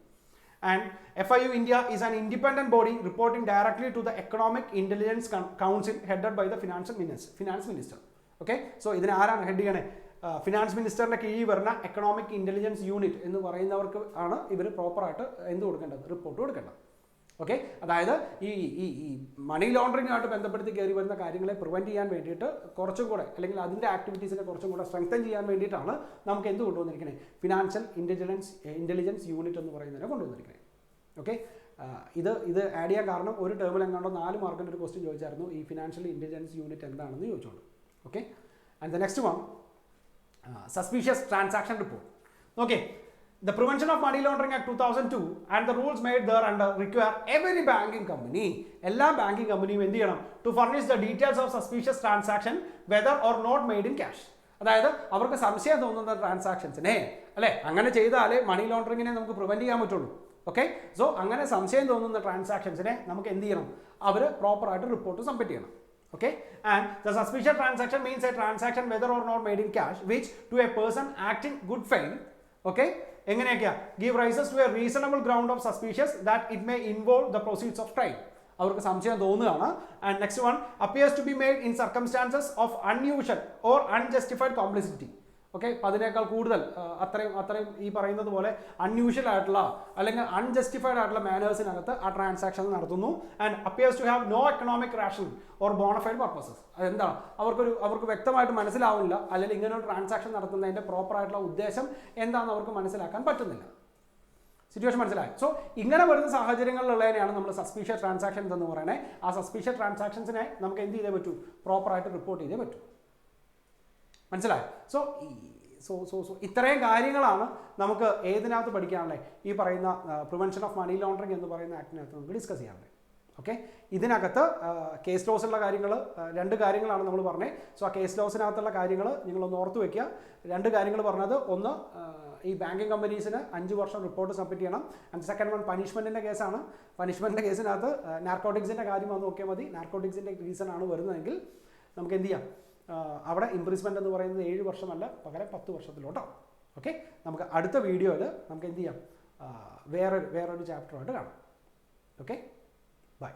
And FIU India is an independent body reporting directly to the Economic Intelligence Council headed by the Finance Minister. Okay, so ഇതിന് ആരാണ് ഹെഡ് ചെയ്യണേ? ഫിനാൻസ് മിനിസ്റ്ററിൻ്റെ കീഴിൽ വരുന്ന എക്കണോമിക് ഇൻ്റലിജൻസ് യൂണിറ്റ് എന്ന് പറയുന്നവർക്ക് ആണ് ഇവർ പ്രോപ്പറായിട്ട് എന്ത് കൊടുക്കേണ്ടത്, റിപ്പോർട്ട് കൊടുക്കേണ്ടത്. ഓക്കെ, അതായത് ഈ മണി ലോണ്ടറിങ്ങുമായിട്ട് ബന്ധപ്പെടുത്തി കയറി വരുന്ന കാര്യങ്ങളെ പ്രിവെൻറ്റ് ചെയ്യാൻ വേണ്ടിയിട്ട് കുറച്ചും കൂടെ, അല്ലെങ്കിൽ അതിൻ്റെ ആക്ടിവിറ്റീസിനെ കുറച്ചും കൂടെ സ്ട്രെങ്തൻ ചെയ്യാൻ വേണ്ടിയിട്ടാണ് നമുക്ക് എന്ത് കൊണ്ടുവന്നിരിക്കുന്നത്, ഫിനാൻഷ്യൽ ഇൻ്റലിജൻസ് യൂണിറ്റ് എന്ന് പറയുന്നതിനെ കൊണ്ടുവന്നിരിക്കുന്നത്. ഓക്കെ, ഇത് ആഡ് ചെയ്യാൻ കാരണം ഒരു ടേമിൽ എങ്ങാണ്ടോ 4 മാർക്കിൻ്റെ ഒരു ക്വസ്റ്റ്യൻ ചോദിച്ചായിരുന്നു, ഈ ഫിനാൻഷ്യൽ ഇൻ്റലിജൻസ് യൂണിറ്റ് എന്താണെന്ന് ചോദിച്ചോളൂ. Okay, and the next one, suspicious transaction report. Okay, the Prevention of Money Laundering Act 2002 and the rules made thereunder require every banking company, എല്ലാ ബാങ്കിങ് കമ്പനിയും എന്ത് ചെയ്യണം, to furnish the details of suspicious transaction whether or not made in cash. അതായത് അവർക്ക് സംശയം തോന്നുന്ന ട്രാൻസാക്ഷൻസിനെ, അല്ലേ, അങ്ങനെ ചെയ്താലേ മണി ലോണ്ടറിങ്ങിനെ നമുക്ക് പ്രിവെൻറ്റ് ചെയ്യാൻ പറ്റുള്ളൂ. ഓക്കെ, സോ അങ്ങനെ സംശയം തോന്നുന്ന ട്രാൻസാക്ഷൻസിനെ നമുക്ക് എന്ത് ചെയ്യണം, അവർ പ്രോപ്പറായിട്ട് റിപ്പോർട്ട് സബ്മിറ്റ് ചെയ്യണം. Okay, and the suspicious transaction means a transaction whether or not made in cash which to a person acting good faith, okay, എങ്ങനെയൊക്കെയാ, give rises to a reasonable ground of suspicious that it may involve the proceeds of crime. അവർക്ക് സംശയം തോന്നുകയാണ്. And next one, appears to be made in circumstances of unusual or unjustified complicity. Okay, അതിനേക്കാൾ കൂടുതൽ അത്രയും ഈ പറയുന്നത് പോലെ unusual ആയിട്ടുള്ള അല്ലെങ്കിൽ അൺജസ്റ്റിഫൈഡ് ആയിട്ടുള്ള മാനേഴ്സിനകത്ത് ആ ട്രാൻസാക്ഷൻ നടത്തുന്നു. And appears to have no economic rational or bona fide purposes. അതെന്താണ്, അവർക്ക് വ്യക്തമായിട്ട് മനസ്സിലാവില്ല, അല്ലെങ്കിൽ ഇങ്ങനെ ഒരു ട്രാൻസാക്ഷൻ നടത്തുന്നതിൻ്റെ പ്രോപ്പറായിട്ടുള്ള ഉദ്ദേശം എന്താണെന്ന് അവർക്ക് മനസ്സിലാക്കാൻ പറ്റുന്നില്ല. സിറ്റുവേഷൻ മനസ്സിലായി? സോ ഇങ്ങനെ വരുന്ന സാഹചര്യങ്ങളിലുള്ളതിനെയാണ് നമ്മൾ സസ്പീഷ്യസ് ട്രാൻസാക്ഷൻസ് എന്ന് പറയുന്നത്. ആ സസ്പീഷ്യസ് ട്രാൻസാക്ഷൻസിനെ നമുക്ക് എന്ത് ചെയ്തേ പറ്റൂ, പ്രോപ്പറായിട്ട് റിപ്പോർട്ട് ചെയ്തേ പറ്റൂ. മനസ്സിലായി? സോ ഇത്രയും കാര്യങ്ങളാണ് നമുക്ക് ഏതിനകത്ത് പഠിക്കാനുള്ളത്, ഈ പറയുന്ന പ്രിവെൻഷൻ ഓഫ് മണി ലോണ്ടറിങ് എന്ന് പറയുന്ന ആക്ടിനകത്ത് നമുക്ക് ഡിസ്കസ് ചെയ്യാനുള്ളത്. ഓക്കെ, ഇതിനകത്ത് കേസ് ലോസുള്ള കാര്യങ്ങൾ 2 കാര്യങ്ങളാണ് നമ്മൾ പറഞ്ഞത്. സോ ആ കേസ് ലോസിനകത്തുള്ള കാര്യങ്ങൾ നിങ്ങളൊന്ന് ഓർത്ത് വയ്ക്കുക. 2 കാര്യങ്ങൾ പറഞ്ഞത്, ഒന്ന് ഈ ബാങ്കിങ് കമ്പനീസിന് 5 വർഷം റിപ്പോർട്ട് സബ്മിറ്റ് ചെയ്യണം. ആൻഡ് സെക്കൻഡ് വൺ പനിഷ്മെൻറ്റിൻ്റെ കേസാണ്. പനിഷ്മെൻറ്റിൻ്റെ കേസിനകത്ത് നാർക്കോട്ടിക്സിൻ്റെ കാര്യം വന്ന് നോക്കിയാൽ മതി. നാർക്കോട്ടിക്സിൻ്റെ റീസൺ ആണ് വരുന്നതെങ്കിൽ നമുക്ക് എന്ത് ചെയ്യാം, അവിടെ ഇംപ്രിസ്മെൻ്റ് എന്ന് പറയുന്നത് 7 വർഷമല്ല, പകരം 10 വർഷത്തിലോട്ടോ. ഓക്കെ, നമുക്ക് അടുത്ത വീഡിയോയിൽ നമുക്ക് എന്ത് ചെയ്യാം, വേറൊരു ചാപ്റ്ററായിട്ട് കാണാം. Okay, by.